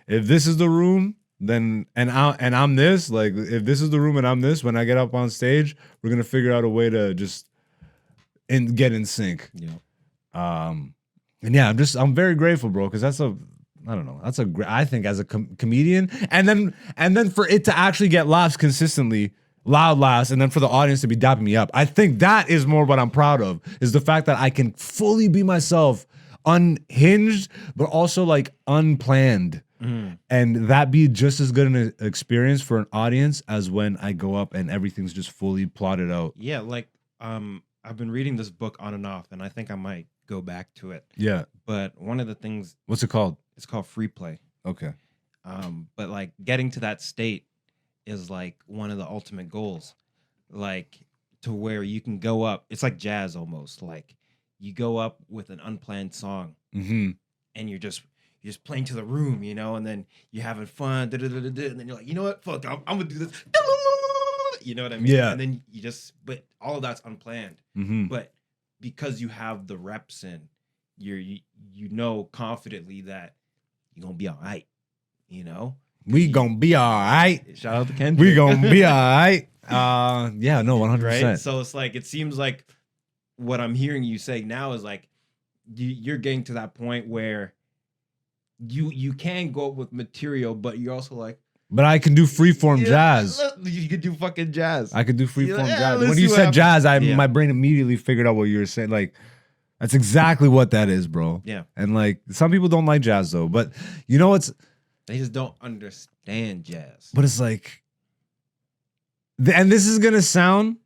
if this is the room, then and I'm this, like if this is the room and I'm this, when I get up on stage, we're gonna figure out a way to just get in sync. Yeah. And yeah, I'm very grateful, bro, because I think as a comedian, and then for it to actually get laughs consistently, loud laughs, and then for the audience to be dapping me up, I think that is more what I'm proud of, is the fact that I can fully be myself, unhinged, but also like unplanned. And that be just as good an experience for an audience as when I go up and everything's just fully plotted out. Yeah, like I've been reading this book on and off, and I think I might go back to it. Yeah. But one of the things, what's it called? It's called free play. Okay. But like getting to that state is like one of the ultimate goals. Like to where you can go up. It's like jazz almost. Like you go up with an unplanned song and you're just playing to the room, you know, and then you're having fun, and then you're like, you know what, fuck, I'm gonna do this, you know what I mean? Yeah. And then but all of that's unplanned. But because you have the reps in, you know confidently that you're gonna be all right, you know? We gonna be all right. Shout out to Ken. We gonna be all right. Yeah, no, 100%. Right? So it's like, it seems like what I'm hearing you say now is like, you're getting to that point where you can go up with material, but you're also like, but I can do freeform jazz. You could do fucking jazz. I could do freeform jazz. let's When see you what said happens. jazz, my brain immediately figured out what you were saying. Like, that's exactly what that is, bro. Yeah. And like, some people don't like jazz though, but you know what's, They just don't understand jazz. but it's like, and this is gonna sound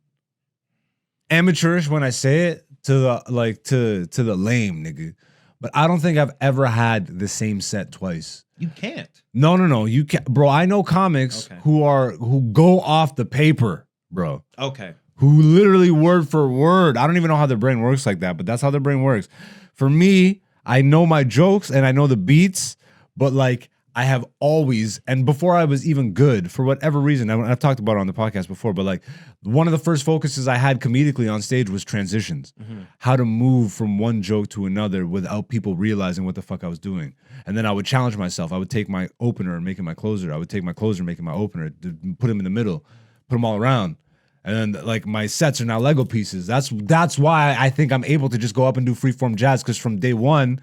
amateurish when I say it to the lame nigga, but I don't think I've ever had the same set twice. You can't. No, you can't, bro. I know comics who go off the paper, bro. Okay. Who literally word for word. I don't even know how their brain works like that, but that's how their brain works. For me, I know my jokes and I know the beats, but like I have always, and before I was even good, for whatever reason, I've talked about it on the podcast before, but like one of the first focuses I had comedically on stage was transitions, how to move from one joke to another without people realizing what the fuck I was doing. And then I would challenge myself. I would take my opener and make it my closer. I would take my closer and make it my opener, put them in the middle, put them all around. And then like my sets are now Lego pieces. That's why I think I'm able to just go up and do freeform jazz, because from day one,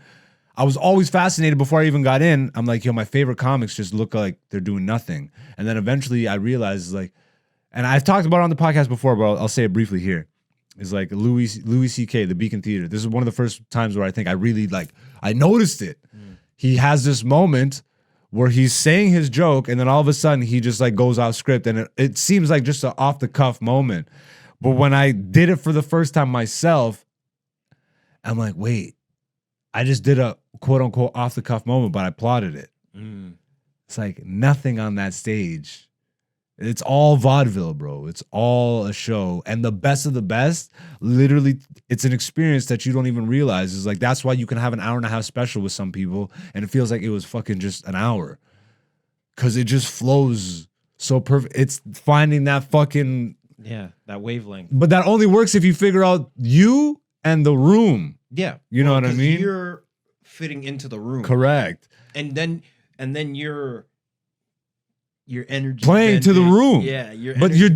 I was always fascinated before I even got in. I'm like, yo, my favorite comics just look like they're doing nothing. And then eventually I realized, like, and I've talked about it on the podcast before, but I'll say it briefly here. It's like Louis C.K., the Beacon Theater. This is one of the first times where I think I really, like, I noticed it. He has this moment where he's saying his joke, and then all of a sudden he just, like, goes off script, and it seems like just an off-the-cuff moment. But when I did it for the first time myself, I'm like, wait, I just did a quote-unquote off-the-cuff moment, but I plotted it. It's like nothing on that stage. It's all vaudeville, bro. It's all a show. And the best of the best, literally, it's an experience that you don't even realize. It's like, that's why you can have an hour-and-a-half special with some people, and it feels like it was fucking just an hour. Because it just flows so perfect. It's finding that fucking... Yeah, that wavelength. But that only works if you figure out you and the room. Yeah. You know what I mean? You're fitting into the room. Correct. And then your energy playing to the room. Yeah, but you're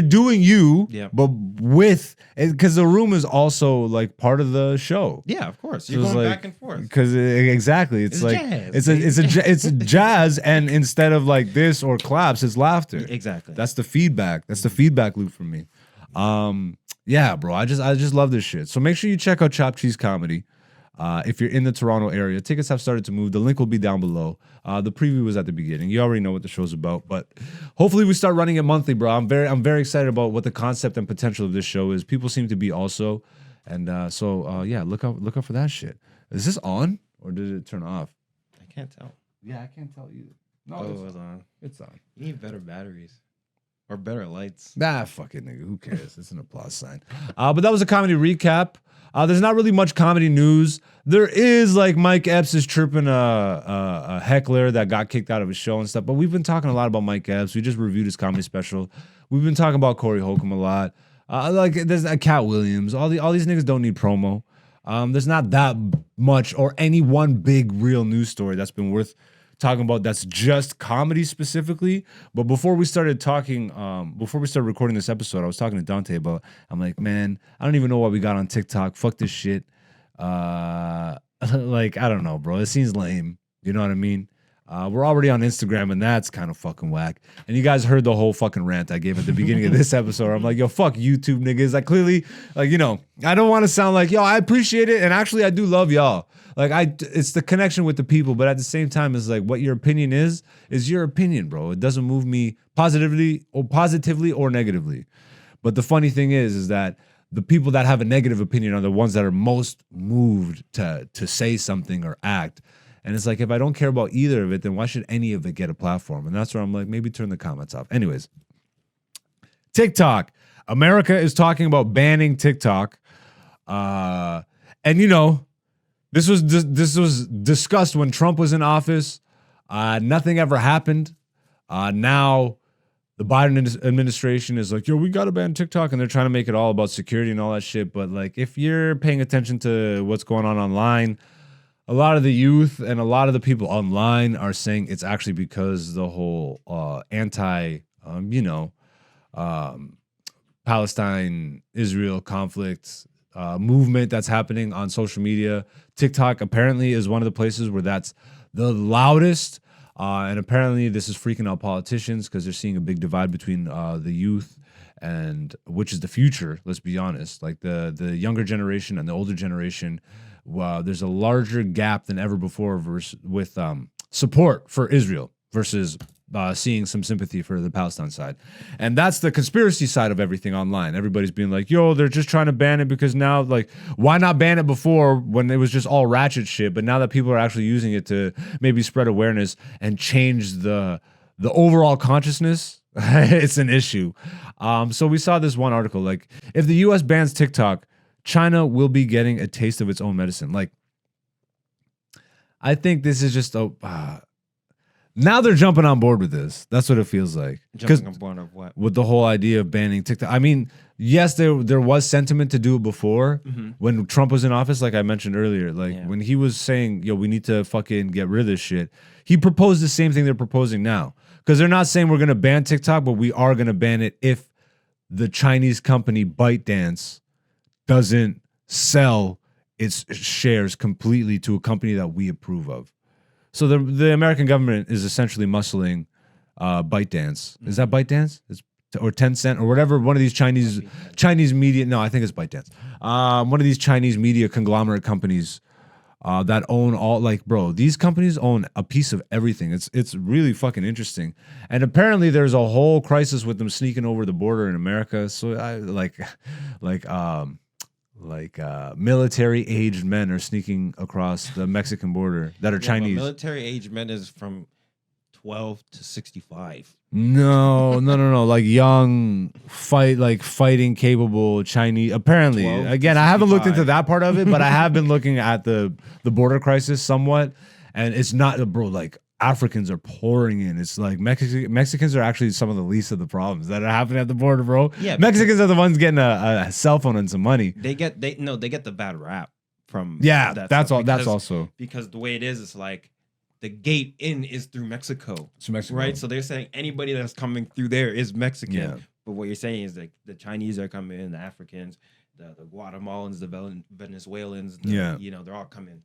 doing you, yeah. But with, because the room is also like part of the show. Yeah, of course. So You're going like, back and forth. Because exactly, it's like jazz, it's a jazz, and instead of like this or claps, it's laughter. Exactly. That's the feedback. That's the feedback loop for me. Yeah, bro. I just love this shit. So make sure you check out Chop Cheese Comedy. If you're in the Toronto area, tickets have started to move. The link will be down below. The preview was at the beginning. You already know what the show's about, but hopefully we start running it monthly, bro. I'm very excited about what the concept and potential of this show is. People seem to be also, and yeah, look out for that shit. Is this on or did it turn off? I can't tell. Yeah, I can't tell either. No, Oh, it's on. It's on. You need better batteries or better lights. Nah, fuck it, nigga. Who cares? It's an applause sign. But that was a comedy recap. There's not really much comedy news. There is, like, Mike Epps is chirping a heckler that got kicked out of his show and stuff. But we've been talking a lot about Mike Epps. We just reviewed his comedy special. We've been talking about Corey Holcomb a lot. Like, there's Cat Williams. All these niggas don't need promo. There's not that much or any one big real news story that's been worth talking about that's just comedy specifically. But before we started talking, before we started recording this episode, I was talking to Dante about, I'm like, man, I don't even know why we got on TikTok. Fuck this shit. Like, I don't know, bro. It seems lame. You know what I mean? We're already on Instagram, and that's kind of fucking whack. And you guys heard the whole fucking rant I gave at the beginning of this episode. I'm like, yo, fuck YouTube niggas. I clearly, like, you know, I don't want to sound like, yo, I appreciate it, and actually I do love y'all. Like, it's the connection with the people, but at the same time, it's like, what your opinion is your opinion, bro. It doesn't move me positively or negatively. But the funny thing is that the people that have a negative opinion are the ones that are most moved to say something or act. And it's like, if I don't care about either of it, then why should any of it get a platform? And that's where I'm like, maybe turn the comments off. Anyways, TikTok. America is talking about banning TikTok. And, you know, this was discussed when Trump was in office. Nothing ever happened. Now the Biden administration is like, yo, we got to ban TikTok. And they're trying to make it all about security and all that shit. But like, if you're paying attention to what's going on online, a lot of the youth and a lot of the people online are saying it's actually because the whole Palestine-Israel conflict movement that's happening on social media. TikTok apparently is one of the places where that's the loudest. And apparently this is freaking out politicians because they're seeing a big divide between the youth and which is the future, let's be honest. Like the younger generation and the older generation, there's a larger gap than ever before with support for Israel versus seeing some sympathy for the Palestine side. And that's the conspiracy side of everything online. Everybody's being like, yo, they're just trying to ban it because now, like, why not ban it before when it was just all ratchet shit? But now that people are actually using it to maybe spread awareness and change the overall consciousness, it's an issue. So we saw this one article, like, if the U.S. bans TikTok, China will be getting a taste of its own medicine. Like, I think this is just Now they're jumping on board with this. That's what it feels like. Jumping on board of what? With the whole idea of banning TikTok. I mean, yes, there was sentiment to do it before when Trump was in office, like I mentioned earlier. Like when he was saying, yo, we need to fucking get rid of this shit. He proposed the same thing they're proposing now. Because they're not saying we're going to ban TikTok, but we are going to ban it if the Chinese company ByteDance doesn't sell its shares completely to a company that we approve of. So the American government is essentially muscling ByteDance. Is that ByteDance? Or Tencent or whatever, one of these Chinese media. No, I think it's ByteDance. One of these Chinese media conglomerate companies that own all, like, bro, these companies own a piece of everything. It's really fucking interesting. And apparently there's a whole crisis with them sneaking over the border in America. So military aged men are sneaking across the Mexican border that are Chinese. Military aged men is from 12 to 65. No. Like young, fighting capable Chinese. Apparently, again, I haven't looked into that part of it, but I have been looking at the border crisis somewhat, and it's not, bro. Like Africans are pouring in. It's like Mexicans are actually some of the least of the problems that are happening at the border, bro. Yeah, Mexicans are the ones getting a cell phone and some money. They get the bad rap from that's also because the way it is, it's like the gate in is through Mexico. It's Mexico, right? So they're saying anybody that's coming through there is Mexican. Yeah. But what you're saying is like the Chinese are coming in, the Africans, the Guatemalans, the Venezuelans. They're all coming.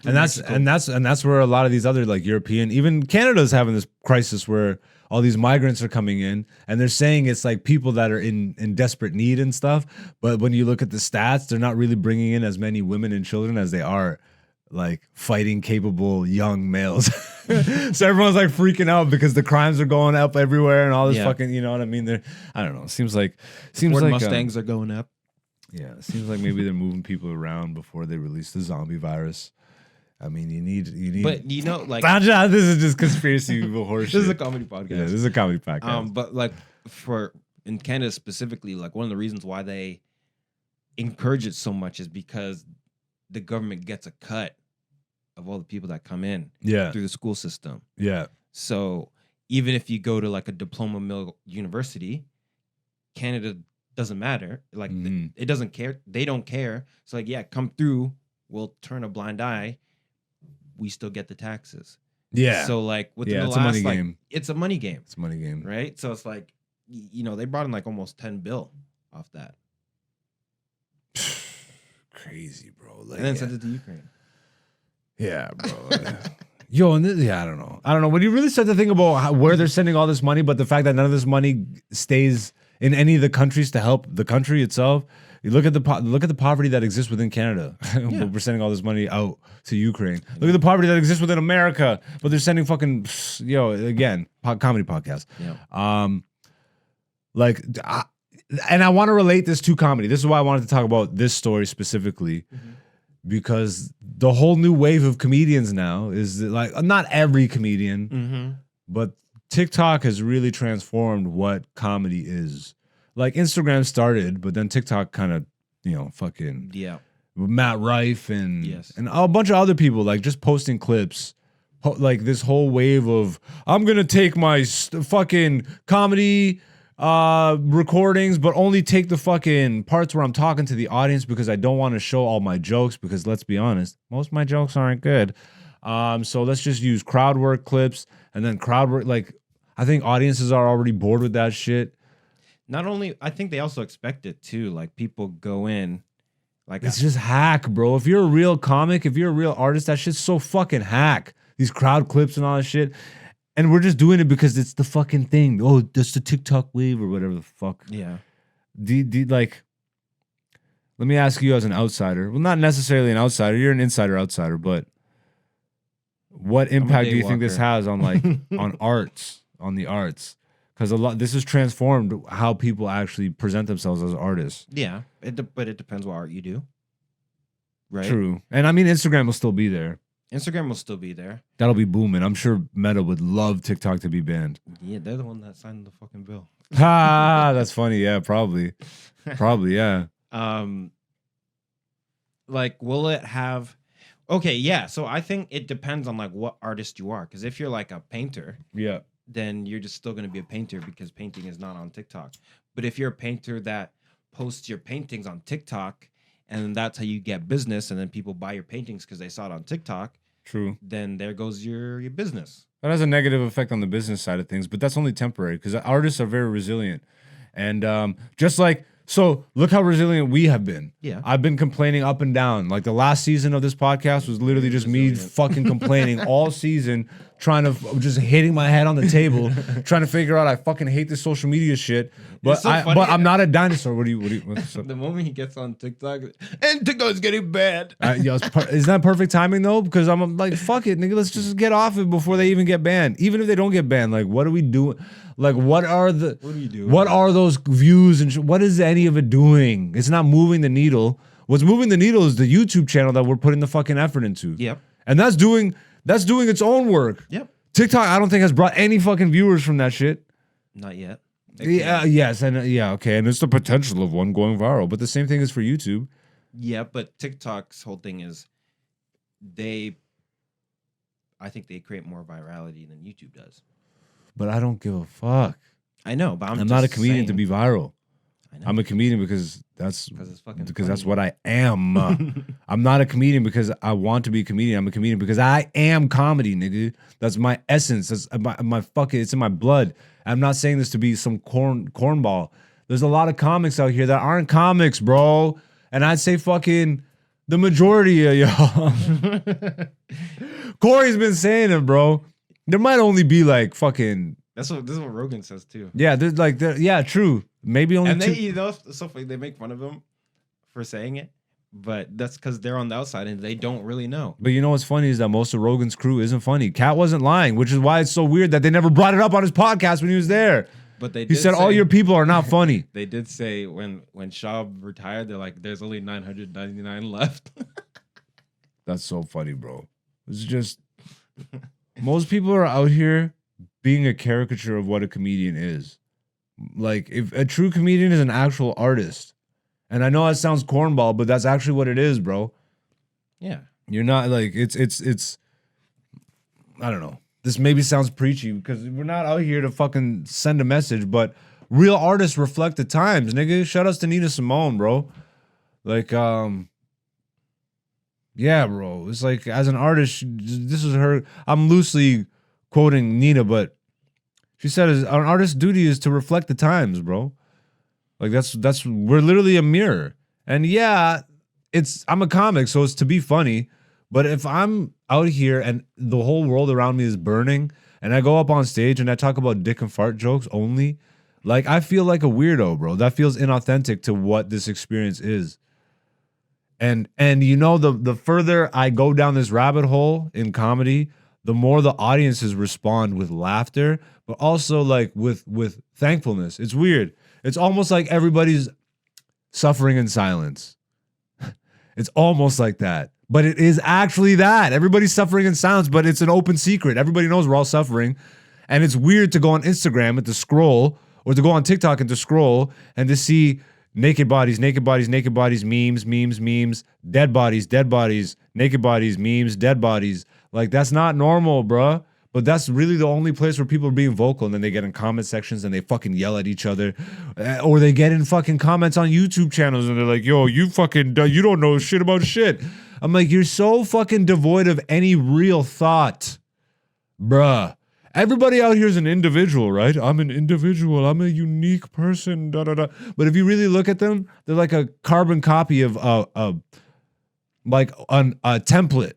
And that's where a lot of these other like European, even Canada's having this crisis where all these migrants are coming in, and they're saying it's like people that are in desperate need and stuff. But when you look at the stats, they're not really bringing in as many women and children as they are like fighting capable young males. So everyone's like freaking out because the crimes are going up everywhere and all this fucking, you know what I mean? I don't know. Seems like Mustangs are going up. Yeah, it seems like maybe they're moving people around before they release the zombie virus. I mean, you need. But like this is just conspiracy horseshit. This is a comedy podcast. Yeah, this is a comedy podcast. But like in Canada specifically, like one of the reasons why they encourage it so much is because the government gets a cut of all the people that come in through the school system. Yeah. So even if you go to like a diploma mill university, Canada doesn't matter. Like it doesn't care. They don't care. So like, come through. We'll turn a blind eye. We still get the taxes. Yeah. So like within the last, a money game. It's a money game. It's a money game. Right? So it's like, they brought in like almost 10 bill off that. Crazy, bro. Like, and then sent it to Ukraine. Yeah, bro. Yo, and I don't know. When you really start to think about where they're sending all this money, but the fact that none of this money stays in any of the countries to help the country itself, you look at the poverty that exists within Canada. But we're sending all this money out to Ukraine. Look at the poverty that exists within America, but they're sending fucking again comedy podcast. Yeah. And I want to relate this to comedy. This is why I wanted to talk about this story specifically, because the whole new wave of comedians now is like, not every comedian, but TikTok has really transformed what comedy is. Like Instagram started, but then TikTok kind of, fucking Matt Rife and a bunch of other people like just posting clips, like this whole wave of I'm gonna take my fucking comedy recordings, but only take the fucking parts where I'm talking to the audience because I don't want to show all my jokes because let's be honest, most of my jokes aren't good. So let's just use crowd work clips and then crowd work. Like I think audiences are already bored with that shit. Not only, I think they also expect it too. Like people go in, like it's just hack, bro. If you're a real comic, if you're a real artist, that shit's so fucking hack. These crowd clips and all that shit. And we're just doing it because it's the fucking thing. Oh, that's the TikTok wave or whatever the fuck. Yeah. Like, let me ask you as an outsider. Well, not necessarily an outsider. You're an outsider, but what impact do you think this has on like on the arts? Because this has transformed how people actually present themselves as artists. Yeah, but it depends what art you do. Right. True. And I mean, Instagram will still be there. Instagram will still be there. That'll be booming. I'm sure Meta would love TikTok to be banned. Yeah, they're the one that signed the fucking bill. That's funny. Yeah, probably. Probably, yeah. Like, will it have... Okay, yeah. So I think it depends on like what artist you are. Because if you're like a painter, Yeah. then you're just still gonna be a painter because painting is not on TikTok. But if you're a painter that posts your paintings on TikTok and that's how you get business, and then people buy your paintings because they saw it on TikTok, True. then there goes your business. That has a negative effect on the business side of things, but that's only temporary because artists are very resilient. And just like, so look how resilient we have been. Yeah. I've been complaining up and down. Like the last season of this podcast was literally just me Resilient. fucking complaining all season, trying to just hitting my head on the table, trying to figure out I fucking hate this social media shit. But It's so funny. but I'm not a dinosaur. What do you what's up? The moment he gets on TikTok, and TikTok's getting bad. Yo, isn't that perfect timing though? Because I'm like, fuck it, nigga. Let's just get off it before they even get banned. Even if they don't get banned, like, what are we doing? Like, what are you doing? What are those views and what is any of it doing? It's not moving the needle. What's moving the needle is the YouTube channel that we're putting the fucking effort into. Yep. And that's doing its own work. Yep. TikTok, I don't think has brought any fucking viewers from that shit. Not yet. Yeah. Yes. And yeah. Okay. And it's the potential of one going viral, but the same thing is for YouTube. Yeah, but TikTok's whole thing is I think they create more virality than YouTube does. But I don't give a fuck. I know, but I'm not a comedian to be viral. I know. I'm a comedian because that's it's fucking that's funny. what I am. I'm not a comedian because I want to be a comedian. I'm a comedian because I am comedy, nigga. That's my essence. That's my fucking. It's in my blood. I'm not saying this to be some cornball. There's a lot of comics out here that aren't comics, bro. And I'd say fucking the majority of y'all. Corey's been saying it, bro. There might only be like fucking. This is what Rogan says too. Yeah, there's like yeah, true. Maybe only And two. so funny, they make fun of him for saying it, but that's because they're on the outside and they don't really know. But you know what's funny is that most of Rogan's crew isn't funny. Cat wasn't lying, which is why it's so weird that they never brought it up on his podcast when he was there. But He said all your people are not funny. They did say when Shaw retired, they're like, there's only 999 left. That's so funny, bro. It's just most people are out here being a caricature of what a comedian is. Like, if a true comedian is an actual artist, and I know that sounds cornball, but that's actually what it is, bro. Yeah. You're not like it's I don't know. This maybe sounds preachy because we're not out here to fucking send a message, but real artists reflect the times, nigga. Shout outs to Nina Simone, bro. Like, yeah, bro. It's like as an artist, this is her. I'm loosely quoting Nina, but she said an artist's duty is to reflect the times, bro. Like that's we're literally a mirror. And yeah, I'm a comic, so it's to be funny. But if I'm out here and the whole world around me is burning and I go up on stage and I talk about dick and fart jokes only, like I feel like a weirdo, bro. That feels inauthentic to what this experience is. And you know, the further I go down this rabbit hole in comedy, the more the audiences respond with laughter, but also like with thankfulness. It's weird. It's almost like everybody's suffering in silence. It's almost like that. But it is actually that. Everybody's suffering in silence, but it's an open secret. Everybody knows we're all suffering. And it's weird to go on Instagram and to scroll, or to go on TikTok and to scroll and to see naked bodies, memes, dead bodies, naked bodies, memes, dead bodies. Like, that's not normal, bruh. But that's really the only place where people are being vocal, and then they get in comment sections and they fucking yell at each other, or they get in fucking comments on YouTube channels and they're like, yo, you don't know shit about shit. I'm like, you're so fucking devoid of any real thought, bruh. Everybody out here is an individual, right? I'm an individual. I'm a unique person, da da da. But if you really look at them, they're like a carbon copy of like a template.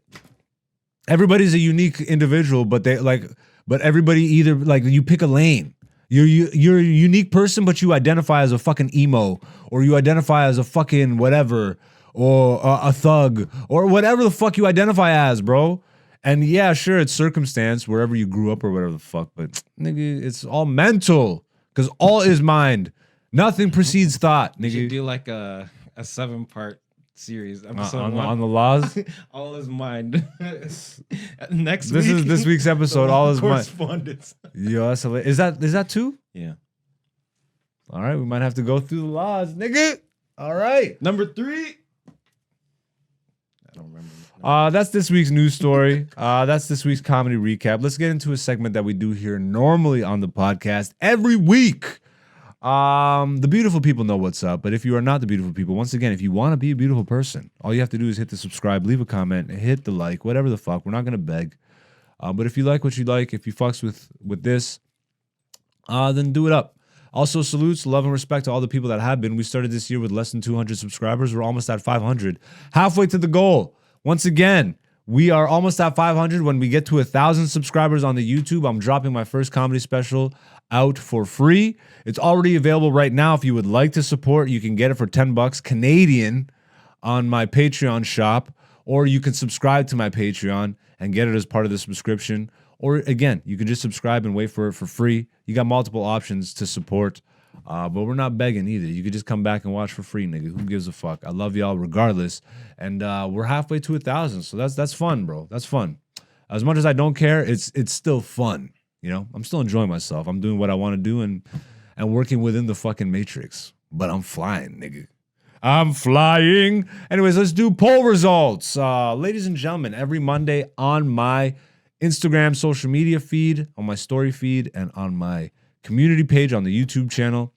Everybody's a unique individual, but everybody either like you pick a lane. You're a unique person, but you identify as a fucking emo, or you identify as a fucking whatever, or a thug, or whatever the fuck you identify as, bro. And yeah, sure, it's circumstance wherever you grew up or whatever the fuck, but nigga, it's all mental because all is mind. Nothing precedes thought, You should nigga. do like a 7-part series On episode the laws. all is mind. Next This week is this week's episode. All is mind. correspondence. Yo, that's hilarious. Is that 2? Yeah. All right, we might have to go through the laws, nigga. All right. Number 3. I don't remember. That's this week's news story. That's this week's comedy recap. Let's get into a segment that we do here normally on the podcast every week. The beautiful people know what's up, but if you are not the beautiful people, once again, if you want to be a beautiful person, all you have to do is hit the subscribe, leave a comment, hit the like, whatever the fuck. We're not gonna beg. But if you like what you like, if you fucks with this, then do it up. Also, salutes, love, and respect to all the people that have been. We started this year with less than 200 subscribers. We're almost at 500. Halfway to the goal. Once again, we are almost at 500. When we get to 1,000 subscribers on the YouTube, I'm dropping my first comedy special out for free. It's already available right now. If you would like to support, you can get it for $10 Canadian on my Patreon shop, or you can subscribe to my Patreon and get it as part of the subscription. Or again, you can just subscribe and wait for it for free. You got multiple options to support, but we're not begging either. You could just come back and watch for free, nigga. Who gives a fuck? I love y'all regardless. And we're halfway to 1,000, so that's fun, bro. That's fun. As much as I don't care, it's still fun. You know, I'm still enjoying myself. I'm doing what I want to do and working within the fucking matrix. But I'm flying, nigga. I'm flying. Anyways, let's do poll results. Ladies and gentlemen, every Monday on my Instagram social media feed, on my story feed, and on my community page on the YouTube channel,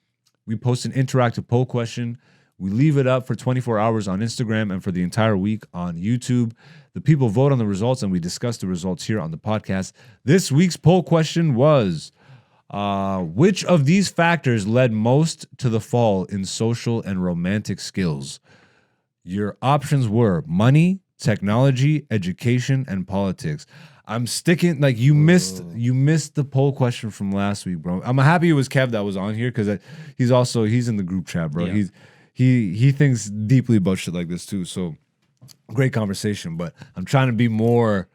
we post an interactive poll question. We leave it up for 24 hours on Instagram and for the entire week on YouTube. The people vote on the results and we discuss the results here on the podcast. This week's poll question was, which of these factors led most to the fall in social and romantic skills? Your options were money, technology, education, and politics. I'm sticking like you missed the poll question from last week, bro. I'm happy it was Kev that was on here because he's in the group chat, bro. Yeah. He thinks deeply about shit like this too. So great conversation. But I'm trying to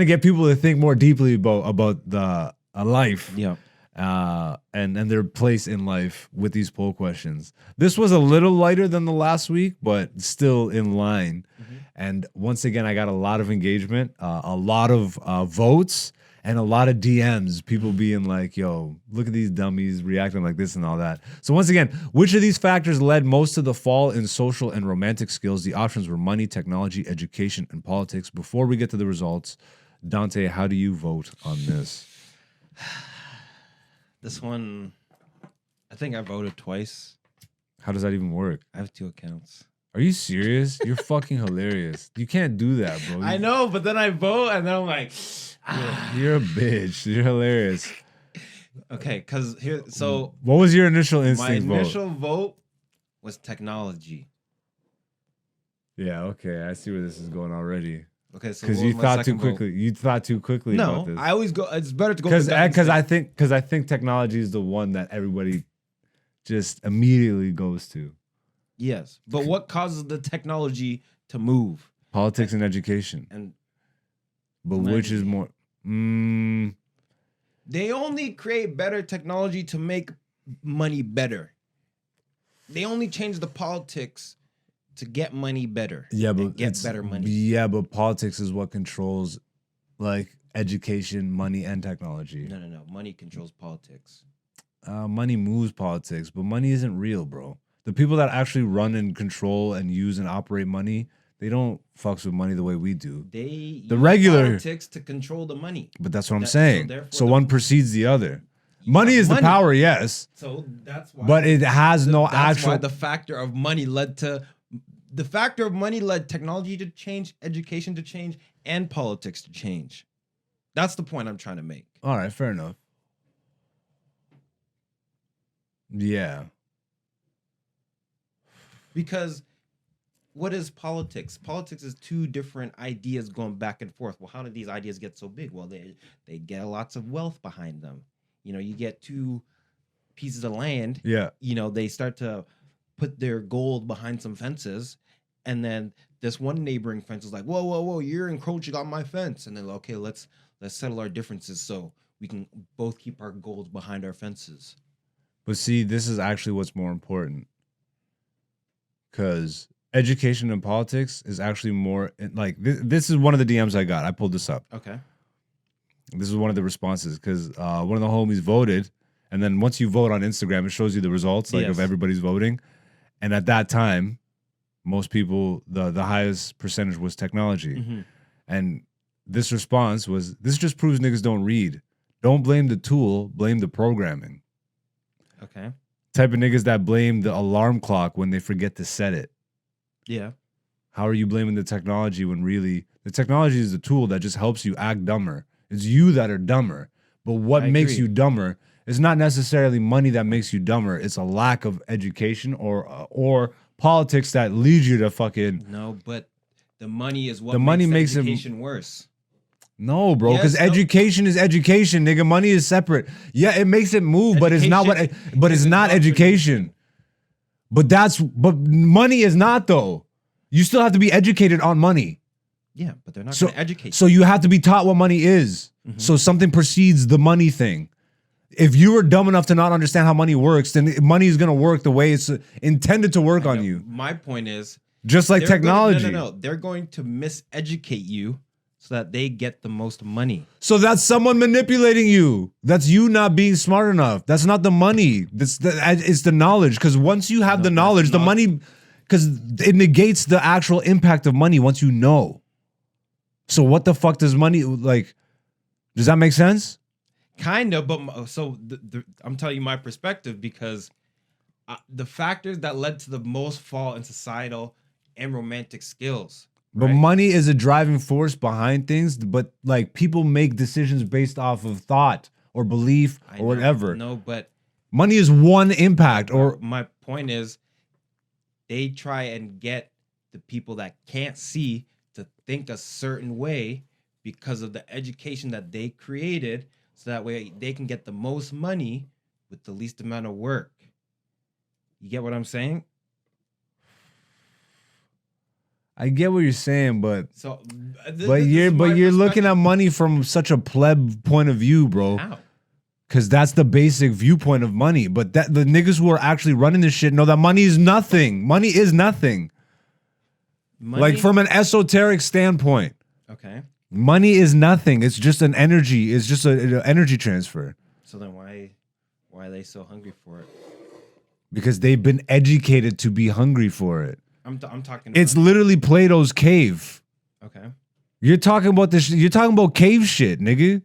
get people to think more deeply about a life. Yeah. And their place in life with these poll questions. This was a little lighter than the last week, but still in line. Mm-hmm. And once again, I got a lot of engagement, a lot of votes, and a lot of DMs. People being like, yo, look at these dummies reacting like this and all that. So once again, which of these factors led most to the fall in social and romantic skills? The options were money, technology, education, and politics. Before we get to the results, Dante, how do you vote on this? This one, I think I voted twice. How does that even work? I have 2 accounts. Are you serious? You're fucking hilarious. You can't do that, bro. I know, but then I vote and then I'm like, You're a bitch. You're hilarious. Okay, because here, so what was your initial instinct my initial vote was technology. Yeah, okay. I see where this is going already. Okay, so because you thought too quickly. You thought too quickly about this. I always go. It's better to go because I think technology is the one that everybody just immediately goes to. Yes, but what causes the technology to move? Politics and education. But money. Which is more? They only create better technology to make money better. They only change the politics to get money better. Yeah, but get better money. Yeah, but politics is what controls, like, education, money, and technology. No. Money controls politics. Money moves politics, but money isn't real, bro. The people that actually run and control and use and operate money, they don't fucks with money the way we do. They use politics to control the money. But that's what I'm saying. So one precedes the other. Money is the power, yes. So that's why. But it has no that's actual. Why the factor of money led technology to change, education to change, and politics to change. That's the point I'm trying to make. All right, fair enough. Yeah. Because what is politics? Politics is 2 different ideas going back and forth. Well, how did these ideas get so big? Well, they get lots of wealth behind them. You know, you get 2 pieces of land. Yeah. You know, they start to put their gold behind some fences, and then this one neighboring fence is like, whoa, you're encroaching on my fence. And then, okay, let's settle our differences so we can both keep our gold behind our fences. But see, this is actually what's more important. Because education and politics is actually more, like, this is one of the DMs I got. I pulled this up. Okay. This is one of the responses because one of the homies voted. And then once you vote on Instagram, it shows you the results of everybody's voting. And at that time, Most people, the highest percentage was technology. Mm-hmm. And this response was, this just proves niggas don't read. Don't blame the tool, blame the programming. Okay. Type of niggas that blame the alarm clock when they forget to set it. Yeah. How are you blaming the technology when really the technology is the tool that just helps you act dumber? It's you that are dumber. But what I makes agree. you dumber is not necessarily money that makes you dumber. It's a lack of education or politics that lead you to fucking No, but the money is what The money makes it- education worse. no, bro. Because Yes, no. education is education, nigga. Money is separate. Yeah, it makes it move, but it's not what. Education But it's is not education. But money is not though. You still have to be educated on money. Yeah, but they're not So going to educate. So you have to be taught what money is. So something precedes the money thing. If you were dumb enough to not understand how money works, then money is gonna work the way it's intended to work on you. My point is, Just like they're gonna- technology. no. They're going to miseducate you so that they get the most money. So that's someone manipulating you. That's you not being smart enough. That's not the money. It's the knowledge. Because once you have No, the knowledge, that's the not- money, because it negates the actual impact of money once you know. So what the fuck does money like? Does that make sense? Kind of, but I'm telling you my perspective because the factors that led to the most fall in societal and romantic skills. But right? money is a driving force behind things. But like people make decisions based off of thought or belief I or know- whatever. No, but Money is one impact. Or my point is, they try and get the people that can't see to think a certain way because of the education that they created, so that way they can get the most money with the least amount of work. You get what I'm saying? I get what you're saying, but So, but you're looking at money from such a pleb point of view, bro. how? Because that's the basic viewpoint of money. But that the niggas who are actually running this shit know that money is nothing. Money is nothing. Money? Like from an esoteric standpoint, Okay. money is nothing. It's just an energy. It's just an energy transfer. So then why are they so hungry for it? Because they've been educated to be hungry for it. I'm talking. It's literally Plato's cave. okay. You're talking about this. You're talking about cave shit, nigga.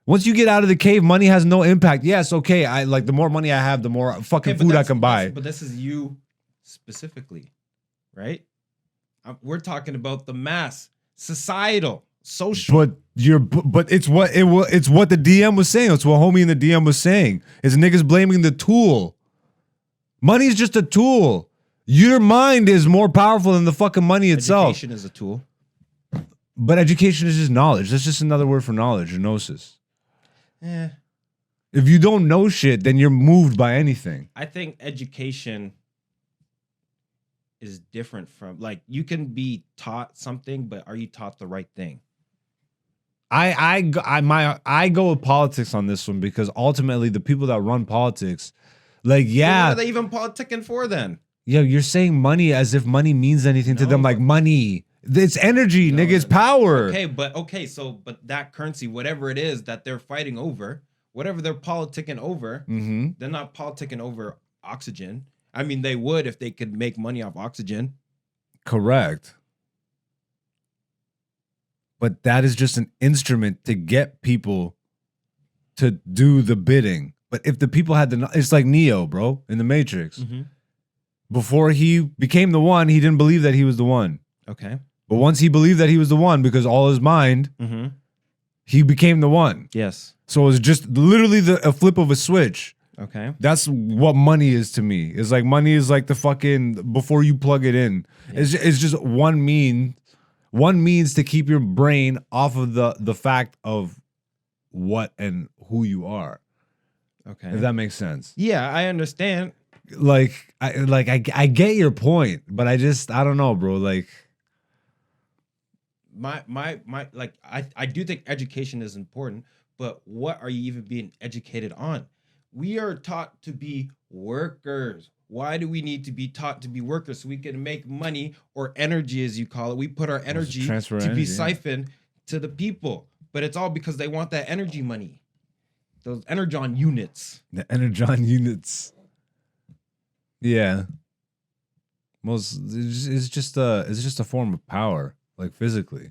Once you get out of the cave, money has no impact. Yes, okay. I like the more money I have, the more fucking Okay, but food I that's- can buy. But this is you specifically, right? We're talking about the mass, societal, social. But it's what the DM was saying. It's what homie in the DM was saying. Is niggas blaming the tool. Money is just a tool. Your mind is more powerful than the fucking money itself. Education is a tool. But education is just knowledge. That's just another word for knowledge, gnosis. Eh, If you don't know shit, then you're moved by anything. I think education is different from, like, you can be taught something, but are you taught the right thing? I go with politics on this one because ultimately the people that run politics, like, So yeah, what are they even politicking for then? yeah, you're saying money as if money means anything to No, them. Like but- money, it's energy, No, nigga, it's no. power. But that currency, whatever it is that they're fighting over, whatever they're politicking over, Mm-hmm. they're not politicking over oxygen. I mean, they would if they could make money off oxygen. Correct. But that is just an instrument to get people to do the bidding. But if the people had it's like Neo, bro, in the Matrix. Before he became the one, he didn't believe that he was the one. Okay. But once he believed that he was the one, because all his mind, Mm-hmm. he became the one. Yes. So it was just literally a flip of a switch. Okay. That's what money is to me. It's like money is like the fucking before you plug it in. It's just one means to keep your brain off of the fact of what and who you are. Okay. If that makes sense. Yeah, I understand. I get your point, but I don't know, bro. Like My like I do think education is important, but what are you even being educated on? We are taught to be workers. Why do we need to be taught to be workers? So we can make money or energy, as you call it. We put our energy to transfer be energy, yeah. siphoned to the people, but it's all because they want that energy money, those energon units. the energon units. Yeah. It's just a form of power, like physically.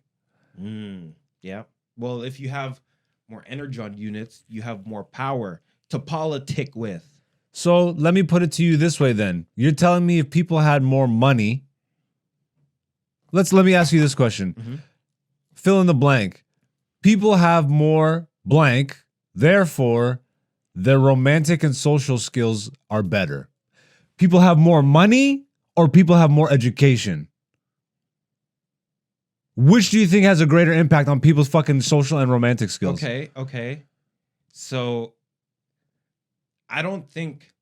Yeah. Well, if you have more energon units, you have more power to politic with. So let me put it to you this way then. You're telling me if people had more money, let me ask you this question. Fill in the blank. People have more blank, therefore their romantic and social skills are better. People have more money or people have more education? Which do you think has a greater impact on people's fucking social and romantic skills? Okay. So I don't think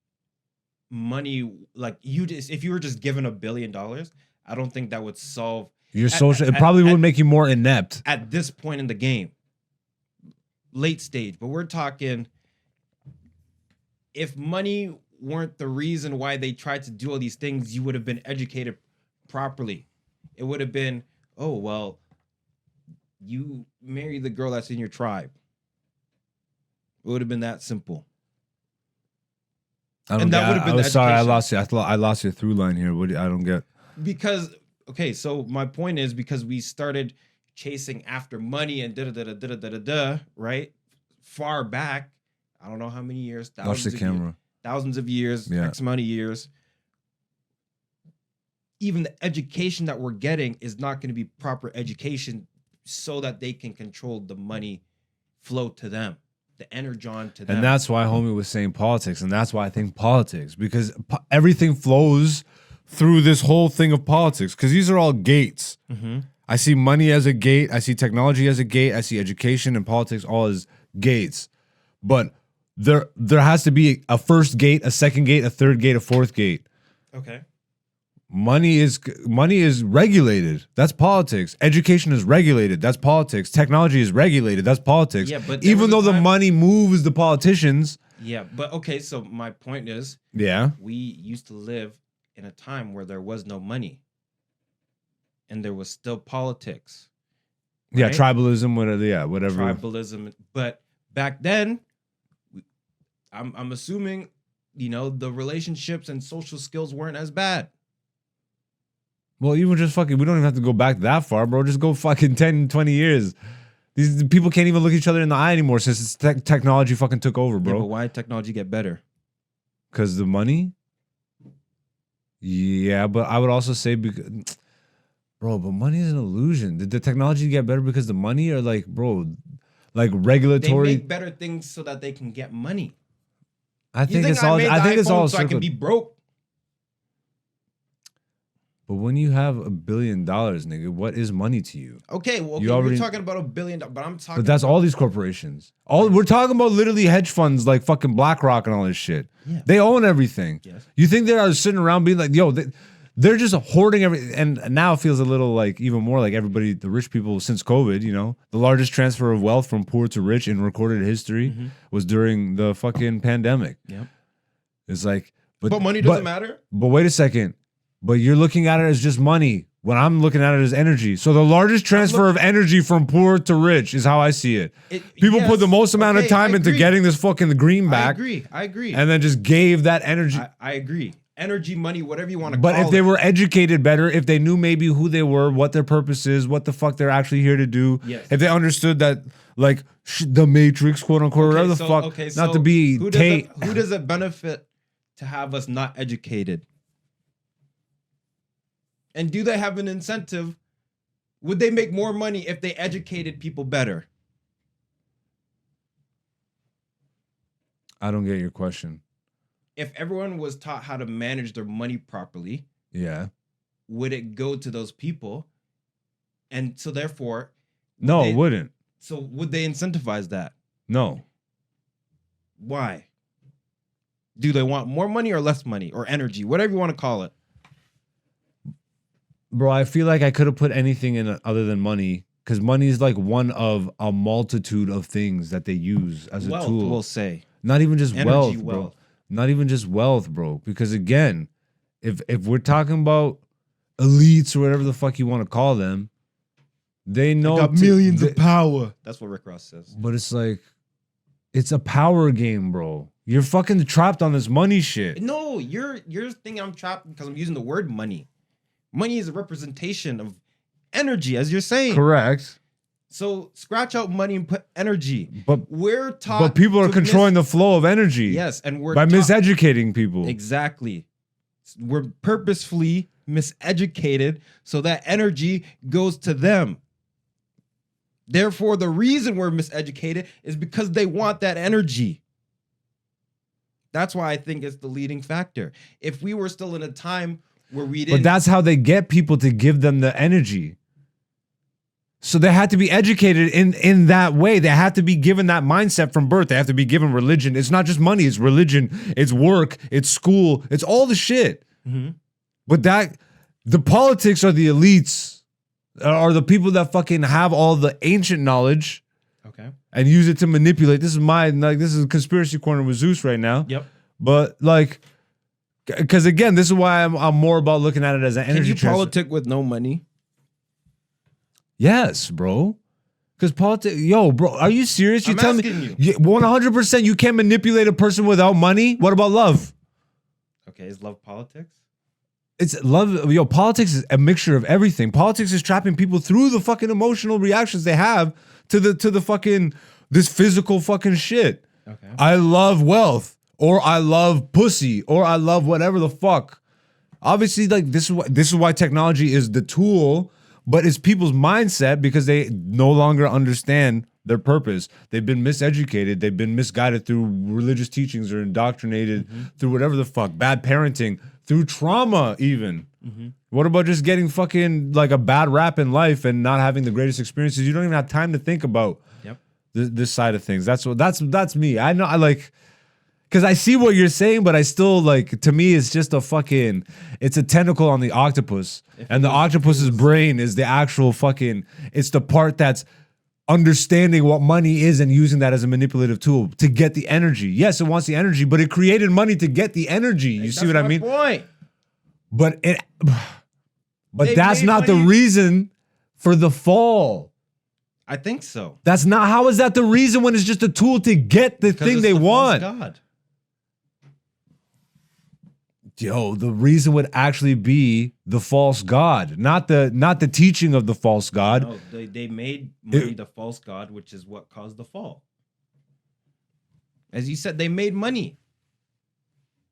money, like if you were just given $1 billion, I don't think that would solve your social. It probably would make you more inept at this point in the game, late stage. But we're talking, if money weren't the reason why they tried to do all these things, you would have been educated properly. It would have been, oh, well, you marry the girl that's in your tribe. It would have been that simple. That would have been sorry, I lost you. I lost your through line here. I don't get. Because, okay, so my point is because we started chasing after money and da-da-da-da-da-da-da, right? Far back, I don't know how many years. Watch the camera. Thousands of years, X amount of years. Even the education that we're getting is not going to be proper education so that they can control the money flow to them, the energon to them. And that's why homie was saying politics. And that's why I think politics, because everything flows through this whole thing of politics, because these are all gates. I see money as a gate. I see technology as a gate. I see education and politics all as gates. But there has to be a first gate, a second gate, a third gate, a fourth gate. Okay. Money is regulated. That's politics. Education is regulated. That's politics. Technology is regulated. That's politics. Yeah, but even though the money moves the politicians. Yeah, but okay, so my point is, we used to live in a time where there was no money. And there was still politics. Right? Yeah, tribalism, whatever. Tribalism. But back then, I'm assuming, the relationships and social skills weren't as bad. Well, even just fucking, we don't even have to go back that far, bro. Just go fucking 10, 20 years. These people can't even look each other in the eye anymore since technology fucking took over, bro. Yeah, but why did technology get better? Because the money? Yeah, but I would also say, bro, but money is an illusion. Did the technology get better because the money, or like, bro, like regulatory? They make better things so that they can get money. I think it's all. I think it's all so I can be broke. But when you have $1 billion, nigga, what is money to you? Okay, well, you're talking about $1 billion, but I'm talking. But that's all these corporations. We're talking about literally hedge funds like fucking BlackRock and all this shit. Yeah. They own everything. Yes. You think they are sitting around being like, yo, they're just hoarding everything. And now it feels a little like even more like everybody, the rich people since COVID, the largest transfer of wealth from poor to rich in recorded history was during the fucking pandemic. Yep. It's like, but money doesn't matter. But wait a second. But you're looking at it as just money when I'm looking at it as energy. So the largest transfer of energy from poor to rich is how I see it. People put the most amount of time into getting this fucking greenback. I agree. And then just gave that energy. I agree. Energy, money, whatever you want to call it. But if they were educated better, if they knew maybe who they were, what their purpose is, what the fuck they're actually here to do, if they understood that, like, the Matrix, quote unquote, whatever the fuck, not to be who does it benefit to have us not educated? And do they have an incentive? Would they make more money if they educated people better? I don't get your question. If everyone was taught how to manage their money properly, would it go to those people? And so therefore... No, it wouldn't. So would they incentivize that? No. Why? Do they want more money or less money or energy? Whatever you want to call it. Bro, I feel like I could have put anything in other than money, because money is like one of a multitude of things that they use as a tool. We'll say. Not even just wealth, bro. Not even just wealth, bro. Because again, if we're talking about elites or whatever the fuck you want to call them, they know got millions of power. That's what Rick Ross says. But it's like, it's a power game, bro. You're fucking trapped on this money shit. No, you're thinking I'm trapped because I'm using the word money. Money is a representation of energy, as you're saying. Correct. So scratch out money and put energy. But we're taught. But people are controlling the flow of energy. Yes, and we're by taught, miseducating people. Exactly. We're purposefully miseducated so that energy goes to them. Therefore, the reason we're miseducated is because they want that energy. That's why I think it's the leading factor. If we were still in a time where we didn't... But that's how they get people to give them the energy. So they had to be educated in that way. They have to be given that mindset from birth. They have to be given religion. It's not just money. It's religion. It's work. It's school. It's all the shit. Mm-hmm. But the politics are the elites, are the people that fucking have all the ancient knowledge, okay, and use it to manipulate. This is conspiracy corner with Zeus right now. Yep. But because again, this is why I'm more about looking at it as an energy. Can you politic with no money? Yes, bro. Because politics, bro, are you serious? You I'm tell me, asking you. 100% you can't manipulate a person without money. What about love? Okay, is love politics? It's love. Politics is a mixture of everything. Politics is trapping people through the fucking emotional reactions they have to the fucking this physical fucking shit. Okay. I love wealth, or I love pussy, or I love whatever the fuck. Obviously, this is why technology is the tool. But it's people's mindset because they no longer understand their purpose. They've been miseducated. They've been misguided through religious teachings or indoctrinated through whatever the fuck. Bad parenting, through trauma even. Mm-hmm. What about just getting fucking a bad rap in life and not having the greatest experiences? You don't even have time to think about this side of things. That's me. I know because I see what you're saying, but I still to me, it's just it's a tentacle on the octopus. And the octopus's brain is the actual it's the part that's understanding what money is and using that as a manipulative tool to get the energy. Yes, it wants the energy, but it created money to get the energy. You see what I mean? Point. But that's not the reason for the fall. I think so. That's not, how is that the reason when it's just a tool to get the thing they want? God. The reason would actually be the false god, not the teaching of the false god. No, they made money the false god, which is what caused the fall. As you said, they made money.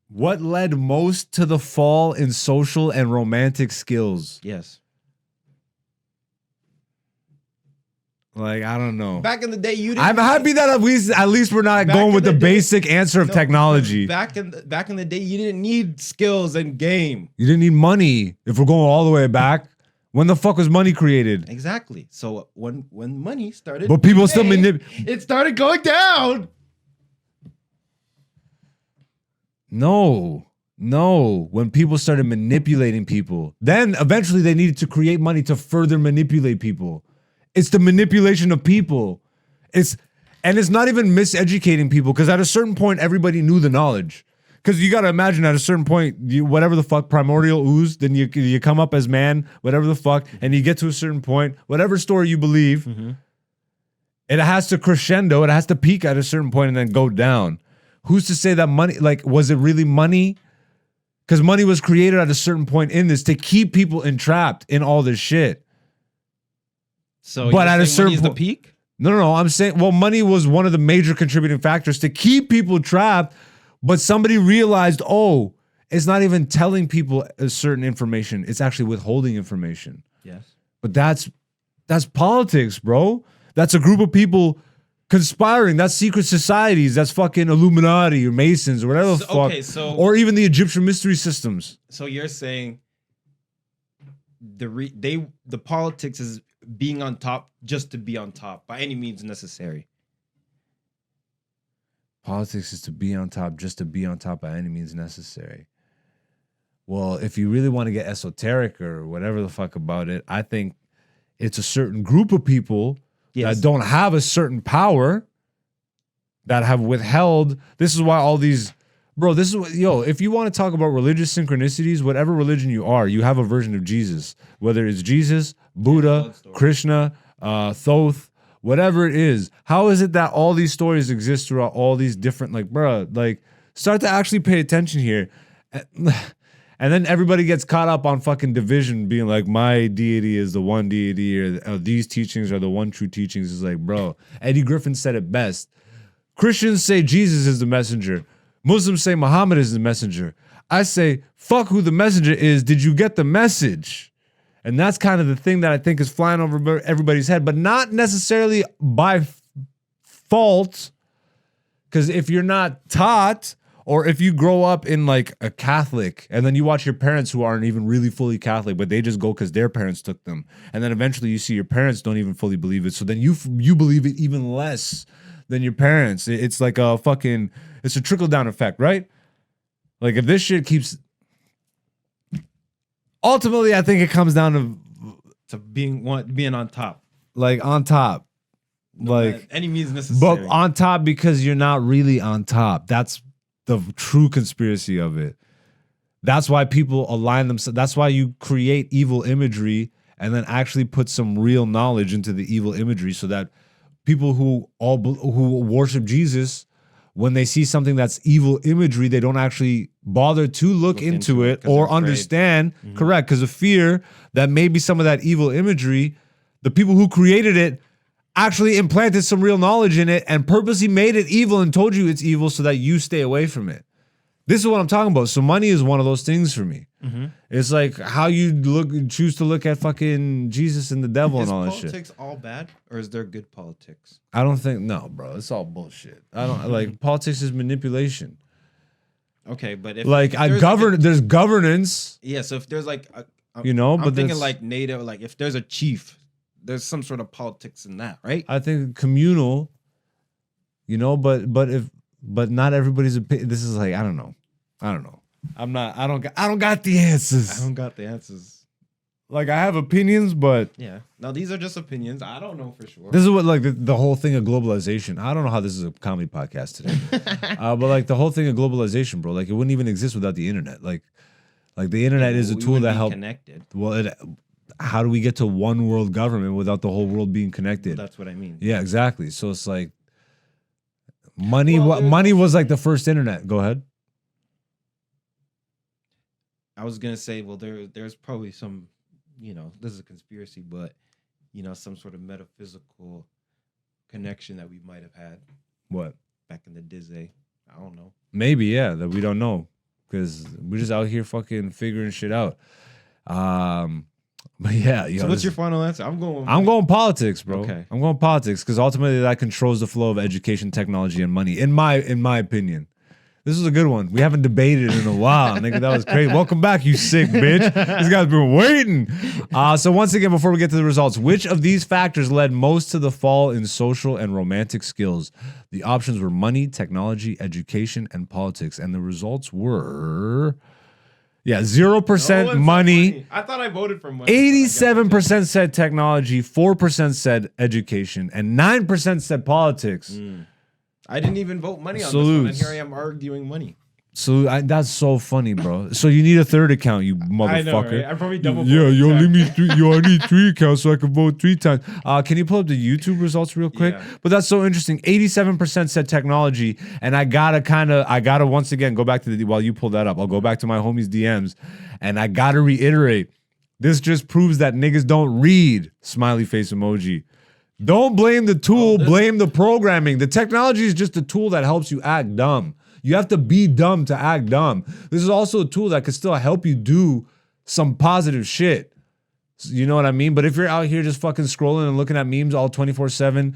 What led most to the fall in social and romantic skills? Yes. I don't know. Back in the day, you didn't. I'm happy that at least we're not going with the basic answer of technology. Back in the day, you didn't need skills and game. You didn't need money. If we're going all the way back, when the fuck was money created? Exactly. So when money started, but people still it started going down. No. When people started manipulating people, then eventually they needed to create money to further manipulate people. It's the manipulation of people. It's not even miseducating people, because at a certain point, everybody knew the knowledge. Because you got to imagine at a certain point, whatever the fuck, primordial ooze, then you come up as man, whatever the fuck, and you get to a certain point, whatever story you believe, it has to crescendo, it has to peak at a certain point and then go down. Who's to say that money, was it really money? Because money was created at a certain point in this to keep people entrapped in all this shit. So, but at a certain point, the peak? No. I'm saying, money was one of the major contributing factors to keep people trapped. But somebody realized, it's not even telling people a certain information; it's actually withholding information. Yes. But that's politics, bro. That's a group of people conspiring. That's secret societies. That's fucking Illuminati or Masons or whatever the fuck. Okay, or even the Egyptian mystery systems. So you're saying the politics is being on top just to be on top by any means necessary. Politics is to be on top just to be on top by any means necessary. Well, if you really want to get esoteric or whatever the fuck about it, I think it's a certain group of people that don't have a certain power that have withheld. This is why all these, bro, this is what, if you want to talk about religious synchronicities, whatever religion you are, you have a version of Jesus, whether it's Jesus, Buddha, Krishna, Thoth, whatever it is. How is it that all these stories exist throughout all these different, start to actually pay attention here. And then everybody gets caught up on fucking division, being like, my deity is the one deity, or these teachings are the one true teachings. It's like, bro, Eddie Griffin said it best. Christians say Jesus is the messenger. Muslims say Muhammad is the messenger. I say, fuck who the messenger is. Did you get the message? And that's kind of the thing that I think is flying over everybody's head, but not necessarily by fault. Because if you're not taught, or if you grow up in like a Catholic and then you watch your parents who aren't even really fully Catholic, but they just go because their parents took them. And then eventually you see your parents don't even fully believe it. So then you believe it even less than your parents. It's like it's a trickle down effect, right? Like if this shit keeps, ultimately I think it comes down to being on top. Like on top. Like any means necessary. But on top because you're not really on top. That's the true conspiracy of it. That's why people align themselves. That's why you create evil imagery and then actually put some real knowledge into the evil imagery, so that people who worship Jesus, when they see something that's evil imagery, they don't actually bother to look into it or understand. Mm-hmm. Correct, because of fear that maybe some of that evil imagery, the people who created it actually implanted some real knowledge in it and purposely made it evil and told you it's evil so that you stay away from it. This is what I'm talking about. So money is one of those things for me. Mm-hmm. It's like how you choose to look at fucking Jesus and the devil and all that shit. Is politics all bad, or is there good politics? I don't think, no, bro. It's all bullshit. I don't like politics is manipulation. Okay, but if like there's governance. Yeah, so if there's like I'm thinking like NATO, like if there's a chief, there's some sort of politics in that, right? I think communal, but not everybody's opinion. This is like, I don't know. I don't got the answers. I don't got the answers. Like I have opinions, but yeah. No, these are just opinions. I don't know for sure. This is what like the whole thing of globalization. I don't know how this is a comedy podcast today. But like the whole thing of globalization, bro, like it wouldn't even exist without the internet. Like the internet is a tool that helps connected. Well, how do we get to one world government without the whole world being connected? Well, that's what I mean. Yeah, exactly. So it's like money was like the first internet. Go ahead. I was gonna say, well, there's probably some, this is a conspiracy, but some sort of metaphysical connection that we might have had. What? Back in the Disney. I don't know. Maybe, yeah, that we don't know because we're just out here fucking figuring shit out. But yeah, so what's your final answer? I'm going politics, bro. Okay. I'm going politics because ultimately that controls the flow of education, technology, and money. In my opinion, this is a good one. We haven't debated in a while, nigga. That was crazy. Welcome back, you sick bitch. This guy's been waiting. So once again, before we get to the results, which of these factors led most to the fall in social and romantic skills? The options were money, technology, education, and politics, and the results were. Yeah, 0% money. I thought I voted for money. 87% said technology, 4% said education, and 9% said politics. I didn't even vote money on this one, and here I am arguing money. So that's so funny, bro. So you need a third account, you motherfucker. I know, right? I probably double. Yeah, leave me three. I need 3 accounts so I can vote 3 times. Can you pull up the YouTube results real quick? Yeah. But that's so interesting. 87% said technology, and I gotta once again go back to while you pull that up. I'll go back to my homie's DMs, and I gotta reiterate. This just proves that niggas don't read. Smiley face emoji. Don't blame the tool, blame the programming. The technology is just a tool that helps you act dumb. You have to be dumb to act dumb. This is also a tool that could still help you do some positive shit. You know what I mean? But if you're out here just fucking scrolling and looking at memes all 24/7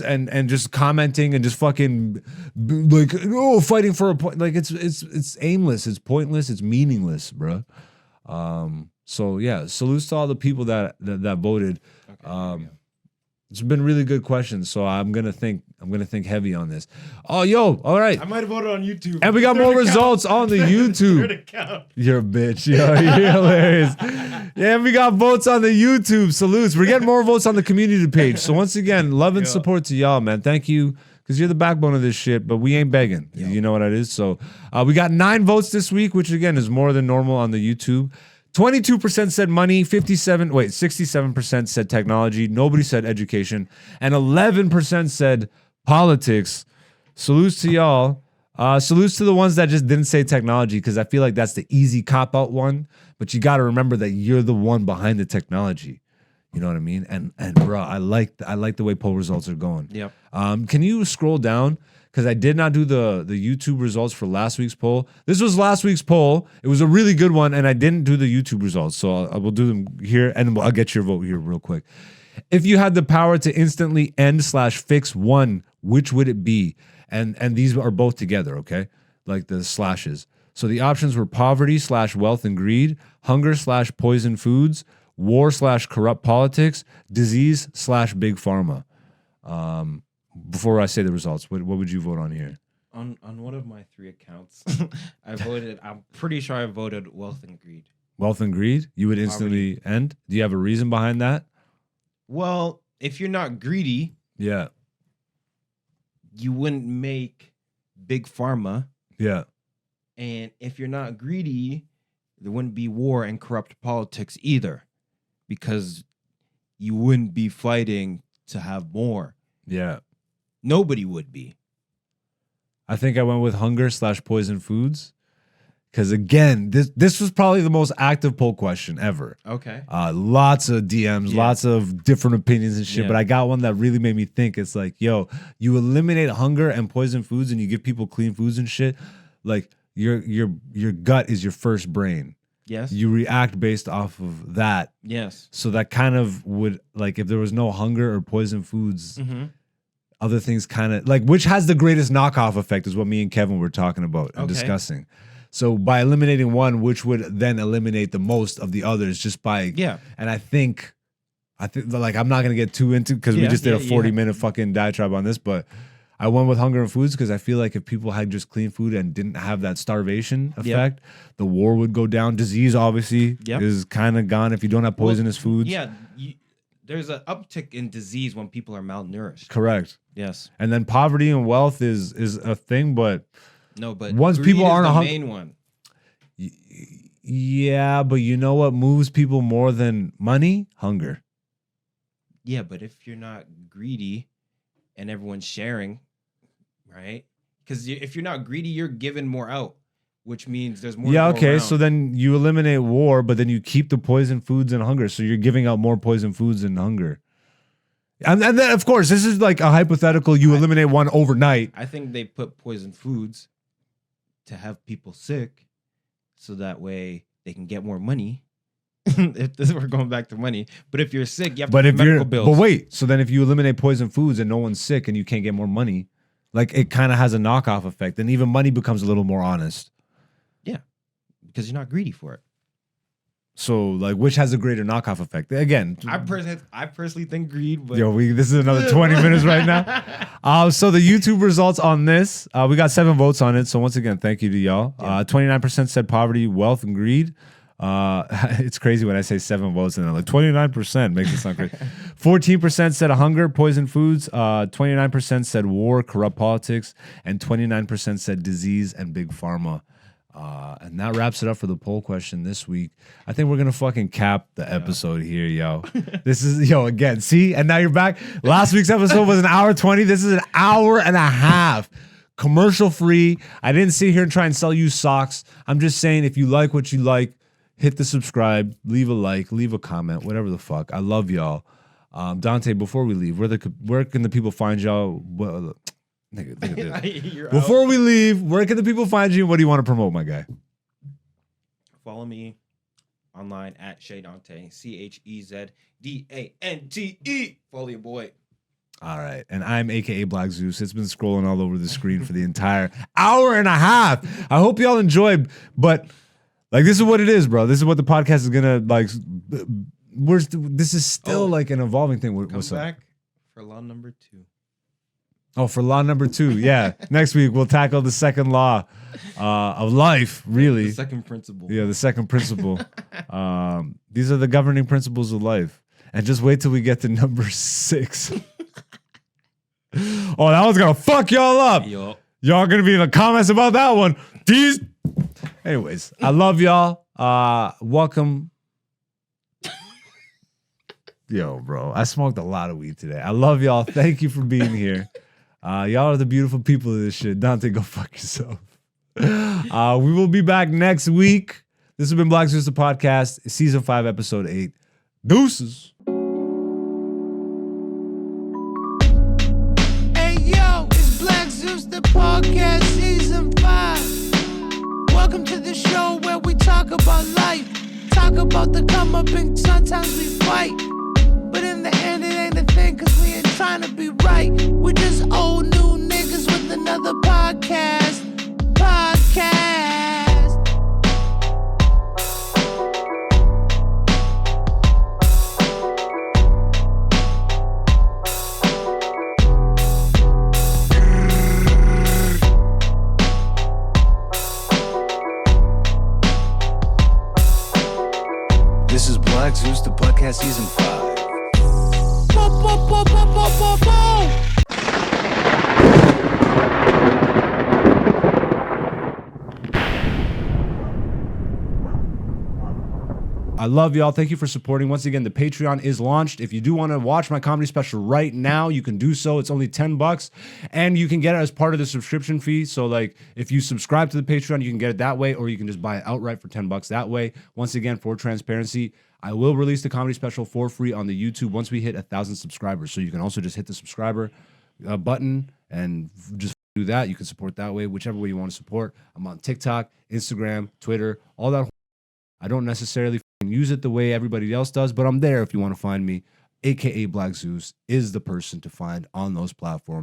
and just commenting and just fucking like, fighting for a point, like it's aimless, it's pointless, it's meaningless, bro. So yeah, salutes to all the people that voted. Okay, it's been really good questions, so I'm gonna think heavy on this. Oh, yo, all right. I might have voted on YouTube. And we got more results on the YouTube. You're a bitch. Yo, you're hilarious. Yeah, and we got votes on the YouTube. Salutes. We're getting more votes on the community page. So once again, love and support to y'all, man. Thank you, because you're the backbone of this shit, but we ain't begging. You know what it is. So we got 9 votes this week, which again is more than normal on the YouTube. 22% said money, 67% said technology, nobody said education, and 11% said politics. Salutes to y'all. Salutes to the ones that just didn't say technology, because I feel like that's the easy cop out one. But you got to remember that you're the one behind the technology. You know what I mean? And bro, I like the way poll results are going. Yep. Can you scroll down? Because I did not do the YouTube results for last week's poll. This was last week's poll. It was a really good one, and I didn't do the YouTube results. So I will do them here, and I'll get your vote here real quick. If you had the power to instantly end/fix one, which would it be? And these are both together, okay? Like the slashes. So the options were poverty/wealth and greed, hunger/poison foods, war/corrupt politics, disease/big pharma. Before I say the results, what would you vote on here? On one of my 3 accounts, I'm pretty sure I voted wealth and greed. Wealth and greed? You would instantly end? Do you have a reason behind that? Well, if you're not greedy, Yeah. you wouldn't make big pharma. Yeah. And if you're not greedy, there wouldn't be war and corrupt politics either, because you wouldn't be fighting to have more. Yeah. Nobody would be. I think I went with hunger/poison foods. Because again, this was probably the most active poll question ever. Okay. Lots of DMs, lots of different opinions and shit. Yeah. But I got one that really made me think. It's like, yo, you eliminate hunger and poison foods and you give people clean foods and shit. Like your gut is your first brain. Yes. You react based off of that. Yes. So that kind of would, like, if there was no hunger or poison foods, other things kind of, like, which has the greatest knockoff effect is what me and Kevin were talking about and discussing. So by eliminating one, which would then eliminate the most of the others just by, and I think like, I'm not going to get too into, because we just did a 40-minute fucking diatribe on this, but I went with hunger and foods because I feel like if people had just clean food and didn't have that starvation effect, the war would go down. Disease, obviously, is kind of gone if you don't have poisonous foods. Yeah, there's an uptick in disease when people are malnourished. Correct. Yes. And then poverty and wealth is a thing, but no, but once people aren't the main one. Yeah, but you know what moves people more than money? Hunger. Yeah, but if you're not greedy and everyone's sharing, right? Because if you're not greedy, you're giving more out, which means there's more. Yeah, to go okay. around. So then you eliminate war, but then you keep the poison foods and hunger. So you're giving out more poison foods and hunger. And then, of course, this is like a hypothetical. You eliminate one overnight. I think they put poison foods to have people sick, so that way they can get more money. We're going back to money. But if you're sick, you have to pay medical bills. But wait, so then if you eliminate poison foods and no one's sick and you can't get more money, like, it kind of has a knockoff effect, and even money becomes a little more honest. Yeah, because you're not greedy for it. So, like, which has a greater knockoff effect? Again, I personally think greed. But this is another 20 minutes right now. So the YouTube results on this, we got 7 votes on it. So once again, thank you to y'all. 29% said poverty, wealth, and greed. It's crazy when I say 7 votes and they're like 29%, makes it sound crazy. 14% said hunger, poison foods. 29% said war, corrupt politics, and 29% said disease and big pharma. And that wraps it up for the poll question this week. I think we're gonna fucking cap the episode here, yo. This is again, see, and now you're back. Last week's episode was an hour 20. This is an hour and a half. Commercial free. I didn't sit here and try and sell you socks. I'm just saying, if you like what you like, hit the subscribe, leave a like, leave a comment, whatever the fuck. I love y'all. Dante, before we leave, where can the people find y'all? Before we leave, where can the people find you? What do you want to promote, my guy? Follow me online at Shea Dante, CheZDante. Follow your boy. All right. And I'm AKA Black Zeus. It's been scrolling all over the screen for the entire hour and a half. I hope y'all enjoyed, but like, this is what it is, bro. This is what the podcast is gonna like. This is still like an evolving thing. What's Come up? back for law number 2. Oh, for law number 2. Yeah. Next week, we'll tackle the second law of life, really. The second principle. Yeah, the second principle. These are the governing principles of life. And just wait till we get to number 6. Oh, that one's going to fuck y'all up. Yo. Y'all going to be in the comments about that one. Anyways, I love y'all. Welcome. Yo, bro, I smoked a lot of weed today. I love y'all. Thank you for being here. Y'all are the beautiful people of this shit. Dante, go fuck yourself. We will be back next week. This has been Black Zeus the Podcast, Season 5, Episode 8. Deuces. Hey yo, it's Black Zeus the Podcast Season 5. Welcome to the show where we talk about life. Talk about the come up and sometimes we fight. But in the end it ain't a thing cause we ain't trying to be right. We're just old new niggas with another podcast. This is Black Zeus, the podcast, season 5. I love y'all. Thank you for supporting. Once again, the Patreon is launched. If you do want to watch my comedy special right now, you can do so. It's only $10 and you can get it as part of the subscription fee. So like if you subscribe to the Patreon, you can get it that way, or you can just buy it outright for $10 that way. Once again, for transparency, I will release the comedy special for free on the YouTube once we hit 1,000 subscribers. So you can also just hit the subscriber button and just do that. You can support that way, whichever way you want to support. I'm on TikTok, Instagram, Twitter, all that. I don't necessarily use it the way everybody else does, but I'm there if you want to find me. AKA Black Zeus is the person to find on those platforms.